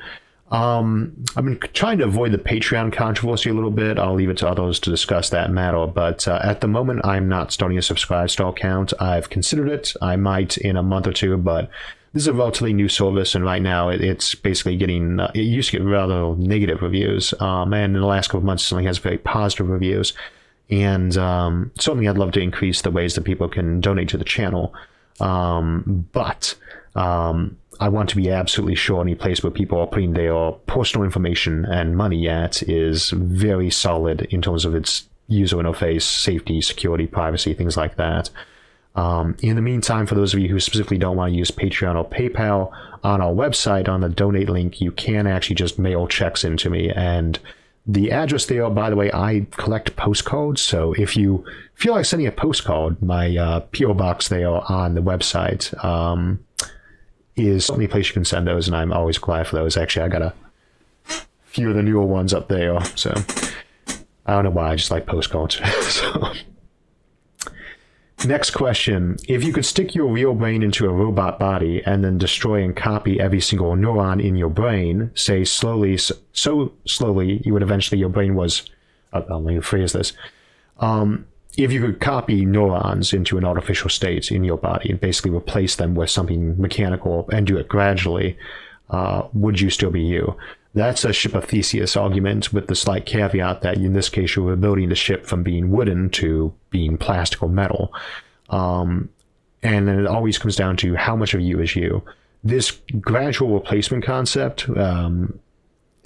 [SPEAKER 1] I've been trying to avoid the Patreon controversy a little bit. I'll leave it to others to discuss that matter. But at the moment, I'm not starting a subscribe style account. I've considered it. I might in a month or two, but this is a relatively new service, and right now it's basically getting, it used to get rather negative reviews. And in the last couple of months, it certainly has very positive reviews. And certainly I'd love to increase the ways that people can donate to the channel. But I want to be absolutely sure any place where people are putting their personal information and money at is very solid in terms of its user interface, safety, security, privacy, things like that. In the meantime, for those of you who specifically don't want to use Patreon or PayPal, on our website, on the donate link, you can actually just mail checks into me. And the address there, by the way, I collect postcards, so if you feel like sending a postcard, my P.O. box there on the website is certainly a place you can send those, and I'm always glad for those. Actually, I got a few of the newer ones up there, so I don't know why, I just like postcards. So, next question. If you could stick your real brain into a robot body and then destroy and copy every single neuron in your brain, say slowly, so slowly you would eventually, your brain was, let me rephrase this. If you could copy neurons into an artificial state in your body and basically replace them with something mechanical and do it gradually, would you still be you? That's a ship of Theseus argument, with the slight caveat that in this case you're rebuilding the ship from being wooden to being plastic or metal. And then it always comes down to how much of you is you. This gradual replacement concept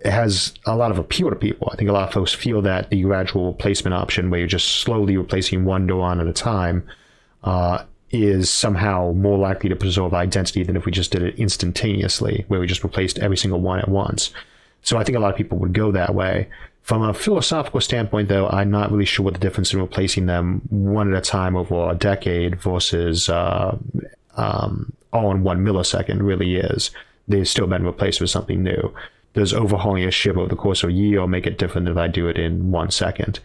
[SPEAKER 1] has a lot of appeal to people. I think a lot of folks feel that the gradual replacement option, where you're just slowly replacing one neuron at a time, is somehow more likely to preserve identity than if we just did it instantaneously, where we just replaced every single one at once. So I think a lot of people would go that way. From a philosophical standpoint, though, I'm not really sure what the difference in replacing them one at a time over a decade versus all in 1 millisecond really is. They've still been replaced with something new. Does overhauling a ship over the course of a year make it different if I do it in 1 second?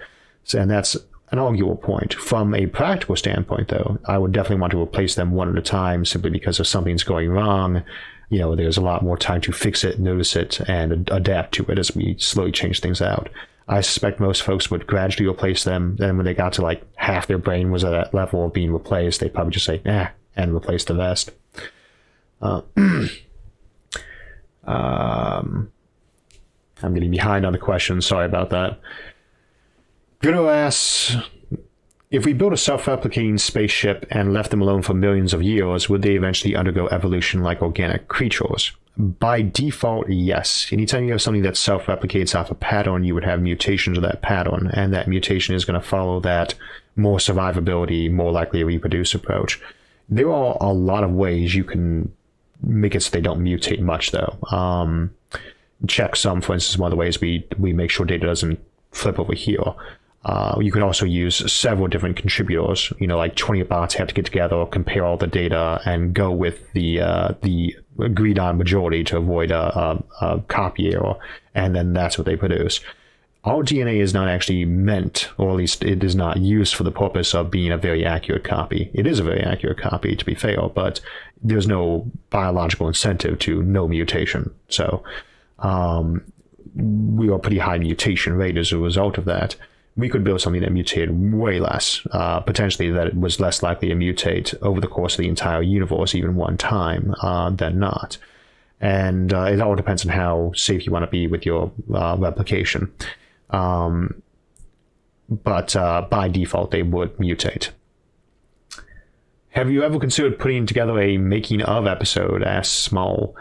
[SPEAKER 1] So, and that's an arguable point. From a practical standpoint, though, I would definitely want to replace them one at a time simply because if something's going wrong, there's a lot more time to fix it, notice it, and adapt to it as we slowly change things out. I suspect most folks would gradually replace them. Then when they got to like half their brain was at that level of being replaced, they'd probably just say, and replace the rest. I'm getting behind on the question. Sorry about that. Goodo asks, if we built a self-replicating spaceship and left them alone for millions of years, would they eventually undergo evolution like organic creatures? By default, yes. Anytime you have something that self-replicates off a pattern, you would have mutations of that pattern, and that mutation is going to follow that more survivability, more likely to reproduce approach. There are a lot of ways you can make it so they don't mutate much, though. Checksum, for instance, is one of the ways we make sure data doesn't flip over here. You can also use several different contributors. Like 20 bots have to get together, compare all the data, and go with the agreed on majority to avoid a copy error, and then that's what they produce. Our DNA is not actually meant, or at least it is not used for the purpose of being a very accurate copy. It is a very accurate copy, to be fair, but there's no biological incentive to no mutation. So we are pretty high mutation rate as a result of that. We could build something that mutated way less, potentially that it was less likely to mutate over the course of the entire universe, even one time, than not. And it all depends on how safe you want to be with your replication. But by default, they would mutate. Have you ever considered putting together a making of episode? Asks Small.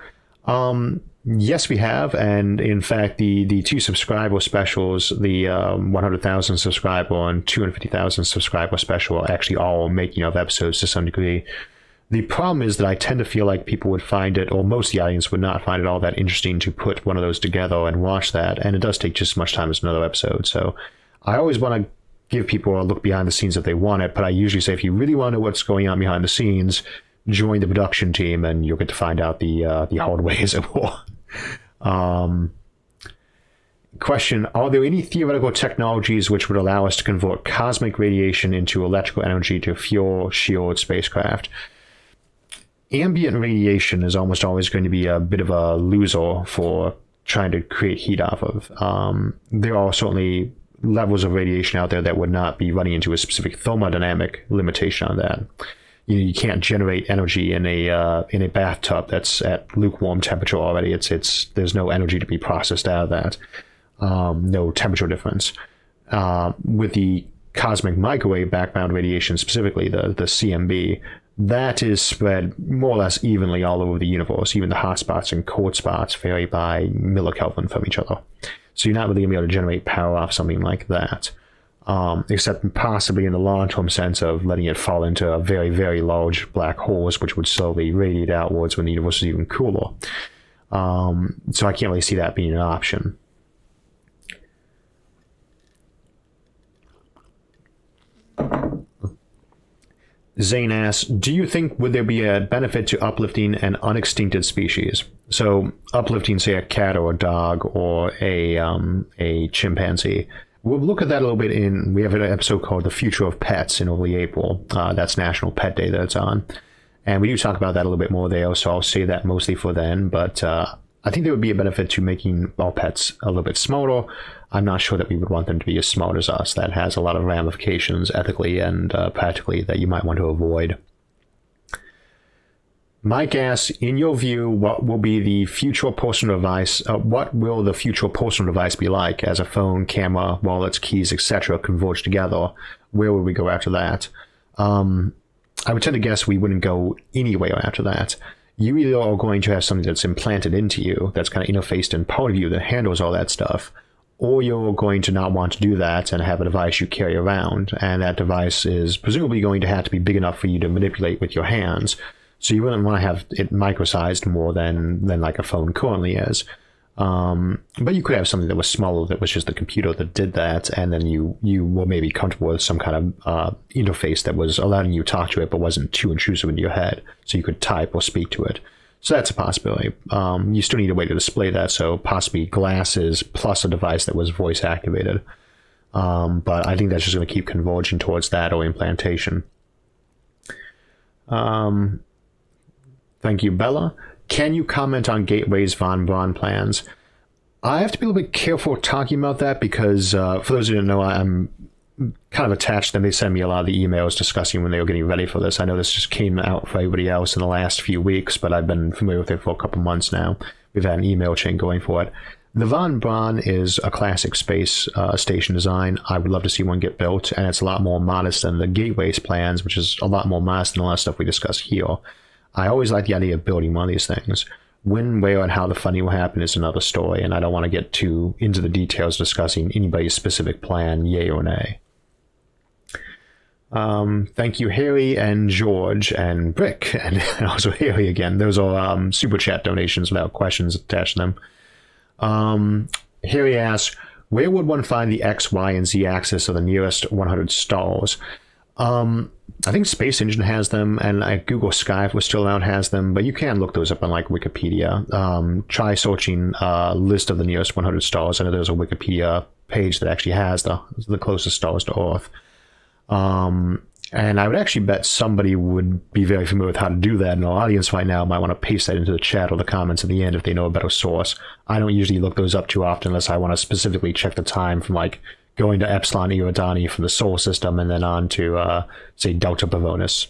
[SPEAKER 1] Yes, we have, and in fact, the 2 subscriber specials, the 100,000 subscriber and 250,000 subscriber special, are actually all making of episodes to some degree. The problem is that I tend to feel like people would find it, or most of the audience would not find it all that interesting to put one of those together and watch that, and it does take just as much time as another episode. So I always want to give people a look behind the scenes if they want it, but I usually say if you really want to know what's going on behind the scenes, join the production team and you'll get to find out the hard way, as it were. Question, are there any theoretical technologies which would allow us to convert cosmic radiation into electrical energy to fuel shield spacecraft? Ambient radiation is almost always going to be a bit of a loser for trying to create heat off of. There are certainly levels of radiation out there that would not be running into a specific thermodynamic limitation on that. You can't generate energy in a bathtub that's at lukewarm temperature already. There's no energy to be processed out of that. No temperature difference. With the cosmic microwave background radiation, specifically the CMB, that is spread more or less evenly all over the universe. Even the hot spots and cold spots vary by millikelvin from each other. So you're not really going to be able to generate power off something like that. Except possibly in the long-term sense of letting it fall into a very, very large black holes, which would slowly radiate outwards when the universe is even cooler. So I can't really see that being an option. Zane asks, do you think would there be a benefit to uplifting an unextincted species? So uplifting, say, a cat or a dog or a chimpanzee. We'll look at that a little bit we have an episode called The Future of Pets in early April. That's National Pet Day that it's on. And we do talk about that a little bit more there, so I'll save that mostly for then. But I think there would be a benefit to making our pets a little bit smarter. I'm not sure that we would want them to be as smart as us. That has a lot of ramifications ethically and practically that you might want to avoid. Mike asks, in your view, what will the future personal device be like as a phone, camera, wallets, keys, etc. converge together? Where would we go after that? I would tend to guess we wouldn't go anywhere after that. You either are going to have something that's implanted into you, that's kind of interfaced in part of you that handles all that stuff, or you're going to not want to do that and have a device you carry around, and that device is presumably going to have to be big enough for you to manipulate with your hands. So you wouldn't want to have it micro-sized more than like a phone currently is. But you could have something that was smaller, that was just the computer that did that, and then you were maybe comfortable with some kind of interface that was allowing you to talk to it but wasn't too intrusive into your head, so you could type or speak to it. So that's a possibility. You still need a way to display that, so possibly glasses plus a device that was voice activated. But I think that's just going to keep converging towards that or implantation. Thank you, Bella. Can you comment on Gateway's von Braun plans? I have to be a little bit careful talking about that because, for those who don't know, I'm kind of attached to them. They send me a lot of the emails discussing when they were getting ready for this. I know this just came out for everybody else in the last few weeks, but I've been familiar with it for a couple months now. We've had an email chain going for it. The von Braun is a classic space station design. I would love to see one get built, and it's a lot more modest than the Gateway's plans, which is a lot more modest than a lot of stuff we discuss here. I always like the idea of building one of these things. When, where, and how the funding will happen is another story, and I don't want to get too into the details discussing anybody's specific plan, yay or nay. Thank you, Harry and George and Brick, and also Harry again. Those are super chat donations without questions attached to them. Harry asks, where would one find the X, Y, and Z axis of the nearest 100 stars? I think Space Engine has them, and Google Sky, if we're still around, has them, but you can look those up on like Wikipedia. Try searching list of the nearest 100 stars. I know there's a Wikipedia page that actually has the closest stars to Earth. And I would actually bet somebody would be very familiar with how to do that, and the audience right now might want to paste that into the chat or the comments at the end if they know a better source. I don't usually look those up too often unless I want to specifically check the time from like going to Epsilon Eridani from the solar system and then on to, say, Delta Pavonis,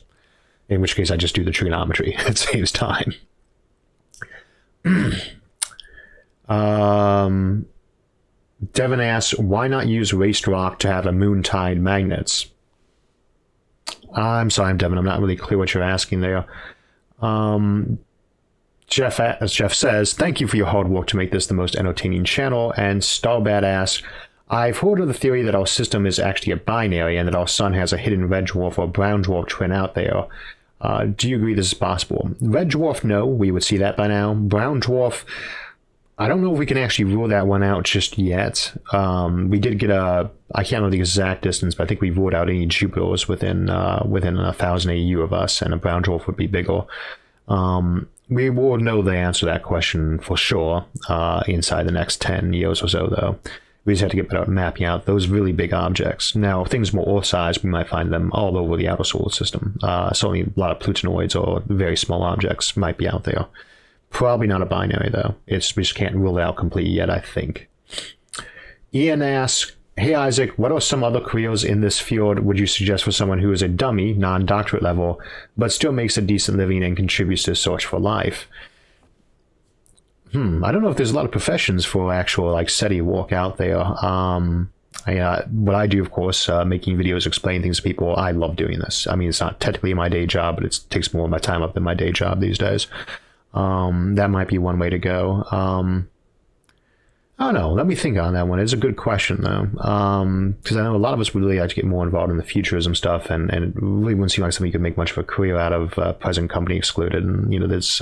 [SPEAKER 1] in which case I just do the trigonometry. It saves time. Devin asks, why not use waste rock to have a moon-tied magnets? I'm sorry, Devin, I'm not really clear what you're asking there. Jeff, as Jeff says, thank you for your hard work to make this the most entertaining channel. And Starbad asks, I've heard of the theory that our system is actually a binary and that our sun has a hidden red dwarf or brown dwarf twin out there. Do you agree this is possible? Red dwarf, no, we would see that by now. Brown dwarf, I don't know if we can actually rule that one out just yet. We did get I can't know the exact distance, but I think we ruled out any Jupiters within 1,000 AU of us, and a brown dwarf would be bigger. We will know the answer to that question for sure inside the next 10 years or so, though. We just have to get better at mapping out those really big objects. Now, things more Earth-sized, we might find them all over the outer solar system. Certainly a lot of Plutonoids or very small objects might be out there. Probably not a binary, though. We just can't rule it out completely yet, I think. Ian asks, hey, Isaac, what are some other careers in this field would you suggest for someone who is a dummy, non-doctorate level, but still makes a decent living and contributes to Search for Life? I don't know if there's a lot of professions for actual like SETI work out there. What I do, of course, making videos, explaining things to people, I love doing this. I mean, it's not technically my day job, but it takes more of my time up than my day job these days. That might be one way to go. I don't know. Let me think on that one. It's a good question, though. Because I know a lot of us would really like to get more involved in the futurism stuff, and it really wouldn't seem like something you could make much of a career out of, present company excluded. And, there's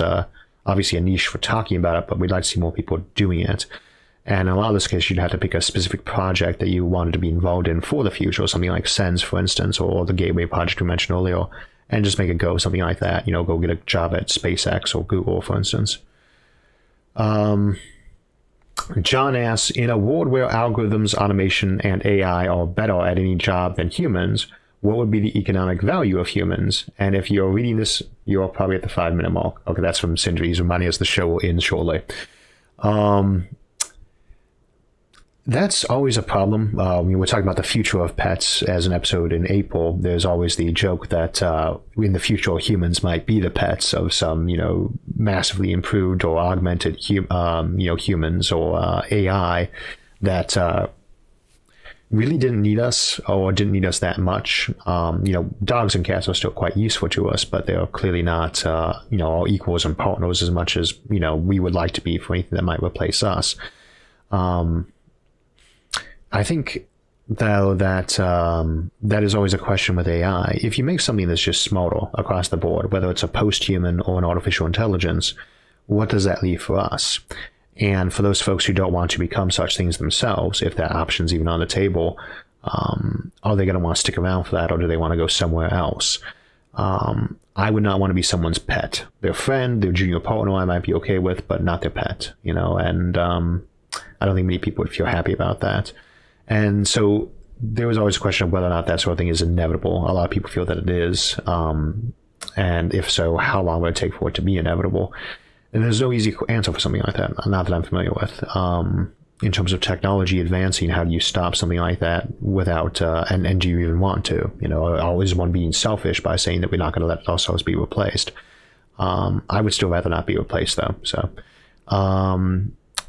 [SPEAKER 1] obviously a niche for talking about it, but we'd like to see more people doing it. And in a lot of this case, you'd have to pick a specific project that you wanted to be involved in for the future, something like SENS, for instance, or the Gateway project we mentioned earlier, and just make it go, something like that. Go get a job at SpaceX or Google, for instance. John asks, in a world where algorithms, automation, and AI are better at any job than humans, what would be the economic value of humans? And if you're reading this, you're probably at the 5-minute mark. Okay, that's from Sindri. He's reminding us the show will end shortly. That's always a problem. When we're talking about the future of pets as an episode in April, there's always the joke that in the future humans might be the pets of some, massively improved or augmented, humans or AI that really didn't need us or didn't need us that much. Dogs and cats are still quite useful to us, but they're clearly not, our equals and partners as much as, we would like to be for anything that might replace us. I think, though, that that is always a question with AI. If you make something that's just smarter across the board, whether it's a post-human or an artificial intelligence, what does that leave for us? And for those folks who don't want to become such things themselves, if that option's even on the table, are they going to want to stick around for that, or do they want to go somewhere else? I would not want to be someone's pet. Their friend, their junior partner, I might be okay with, but not their pet, and I don't think many people would feel happy about that. And so there was always a question of whether or not that sort of thing is inevitable. A lot of people feel that it is. And if so, how long would it take for it to be inevitable? And there's no easy answer for something like that, not that I'm familiar with. In terms of technology advancing, how do you stop something like that without, and do you even want to? Is one being selfish by saying that we're not going to let ourselves be replaced? I would still rather not be replaced, though. So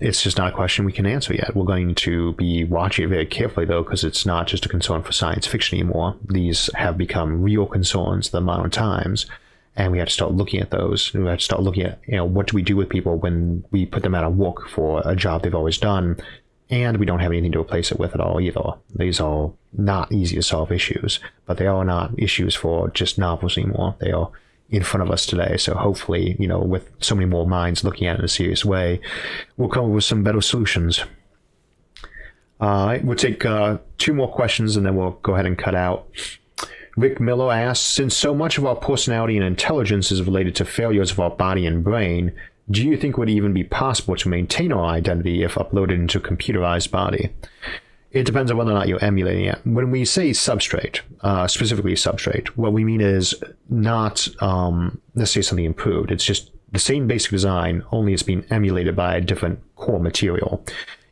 [SPEAKER 1] it's just not a question we can answer yet. We're going to be watching it very carefully, though, because it's not just a concern for science fiction anymore. These have become real concerns the modern times. And we have to start looking at those. We have to start looking at, what do we do with people when we put them out of work for a job they've always done, and we don't have anything to replace it with at all either. These are not easy to solve issues, but they are not issues for just novels anymore. They are in front of us today. So hopefully, with so many more minds looking at it in a serious way, we'll come up with some better solutions. All right, we'll take 2 more questions, and then we'll go ahead and cut out. Rick Miller asks, since so much of our personality and intelligence is related to failures of our body and brain, do you think it would even be possible to maintain our identity if uploaded into a computerized body? It depends on whether or not you're emulating it. When we say substrate, specifically substrate, what we mean is not, let's say, something improved. It's just the same basic design, only it's being emulated by a different core material.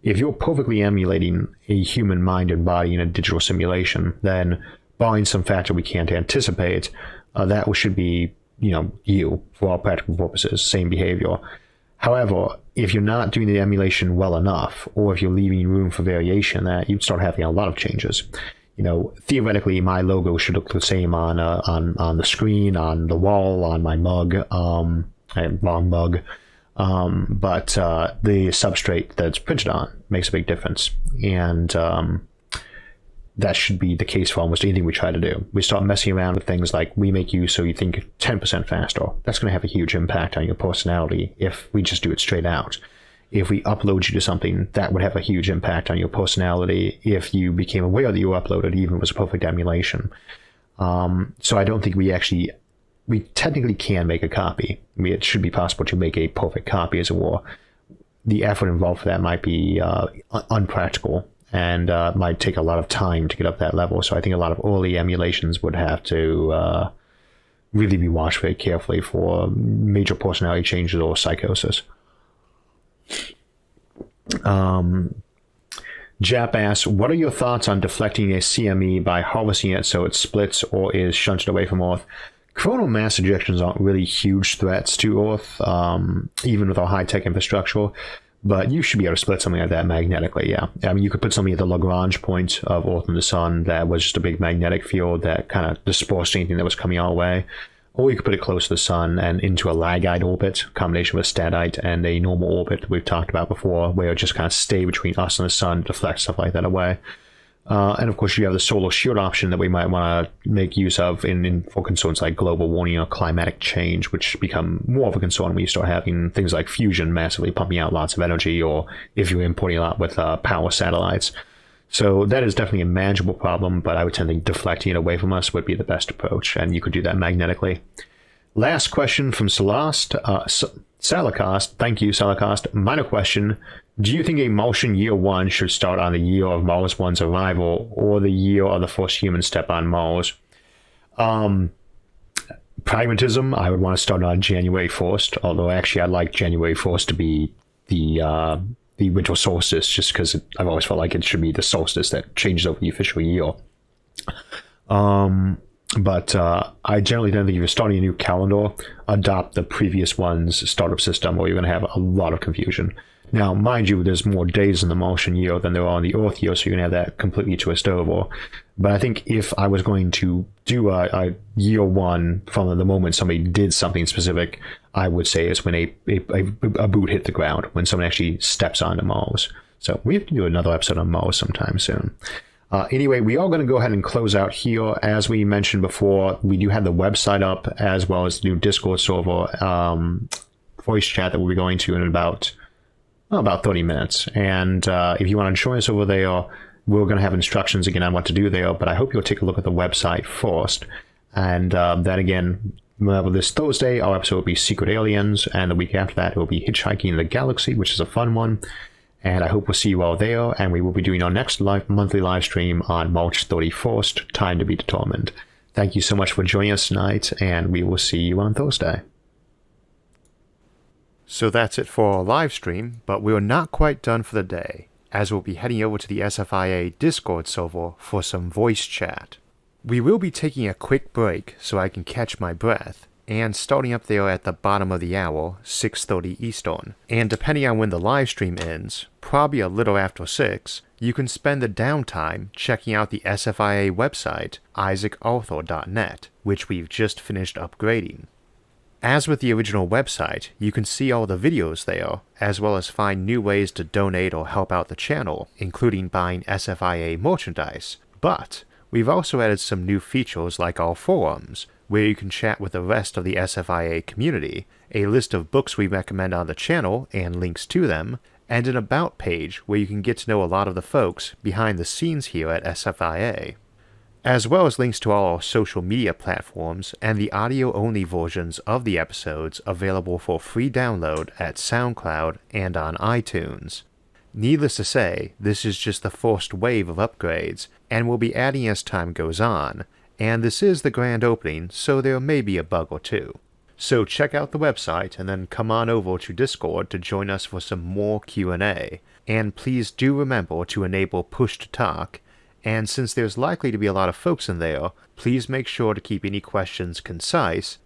[SPEAKER 1] If you're perfectly emulating a human mind and body in a digital simulation, then barring some factor we can't anticipate, that should be, you, for all practical purposes, same behavior. However, if you're not doing the emulation well enough, or if you're leaving room for variation, that you'd start having a lot of changes. Theoretically, my logo should look the same on the screen, on the wall, on my mug, wrong mug, but the substrate that it's printed on makes a big difference, and that should be the case for almost anything we try to do. We start messing around with things like we make you so you think 10% faster. That's going to have a huge impact on your personality if we just do it straight out. If we upload you to something, that would have a huge impact on your personality if you became aware that you were uploaded, even if it was a perfect emulation. So I don't think we technically can make a copy. It should be possible to make a perfect copy, as it were. The effort involved for that might be unpractical, and might take a lot of time to get up that level. So I think a lot of early emulations would have to really be watched very carefully for major personality changes or psychosis. Jap asks, what are your thoughts on deflecting a CME by harvesting it so it splits or is shunted away from Earth? Coronal mass ejections aren't really huge threats to Earth, even with our high-tech infrastructure. But you should be able to split something like that magnetically, yeah. I mean, you could put something at the Lagrange point of Earth and the Sun that was just a big magnetic field that kind of dispersed anything that was coming our way. Or you could put it close to the Sun and into a Lagite orbit, combination with a Statite and a normal orbit that we've talked about before, where it just kind of stay between us and the Sun, deflect stuff like that away. And of course, you have the solar shield option that we might want to make use of for concerns like global warming or climatic change, which become more of a concern when you start having things like fusion massively pumping out lots of energy, or if you're importing a lot with power satellites. So that is definitely a manageable problem, but I would tend to think deflecting it away from us would be the best approach, and you could do that magnetically. Last question from Salacost. Thank you, Salacost. Minor question. Do you think a Martian year 1 should start on the year of Mars 1's arrival, or the year of the first human step on Mars? Pragmatism, I would want to start on January 1st, although actually I'd like January 1st to be the winter solstice, just because I've always felt like it should be the solstice that changes over the official year. But I generally don't think if you're starting a new calendar, adopt the previous one's startup system, or you're going to have a lot of confusion. Now, mind you, there's more days in the Martian year than there are in the Earth year, so you're going to have that completely twisted over. But I think if I was going to do a year 1 from the moment somebody did something specific, I would say it's when a boot hit the ground, when someone actually steps onto Mars. So we have to do another episode on Mo sometime soon. Anyway, we are going to go ahead and close out here. As we mentioned before, we do have the website up as well as the new Discord server voice chat that we'll be going to in about 30 minutes. And if you want to join us over there, we're going to have instructions again on what to do there, but I hope you'll take a look at the website first. And then again, remember this Thursday, our episode will be Secret Aliens, and the week after that, it will be Hitchhiking the Galaxy, which is a fun one. And I hope we'll see you all there, and we will be doing our next monthly live stream on March 31st, time to be determined. Thank you so much for joining us tonight, and we will see you on Thursday. So that's it for our live stream, but we are not quite done for the day, as we'll be heading over to the SFIA Discord server for some voice chat. We will be taking a quick break so I can catch my breath, and starting up there at the bottom of the hour, 6:30 Eastern. And depending on when the live stream ends, probably a little after 6, you can spend the downtime checking out the SFIA website, isaacarthur.net, which we've just finished upgrading. As with the original website, you can see all the videos there, as well as find new ways to donate or help out the channel, including buying SFIA merchandise. But we've also added some new features like our forums, where you can chat with the rest of the SFIA community, a list of books we recommend on the channel and links to them, and an About page where you can get to know a lot of the folks behind the scenes here at SFIA, as well as links to all our social media platforms and the audio-only versions of the episodes available for free download at SoundCloud and on iTunes. Needless to say, this is just the first wave of upgrades, and we'll be adding as time goes on, and this is the grand opening, so there may be a bug or two. So check out the website and then come on over to Discord to join us for some more Q&A. And please do remember to enable push to talk, and since there's likely to be a lot of folks in there, please make sure to keep any questions concise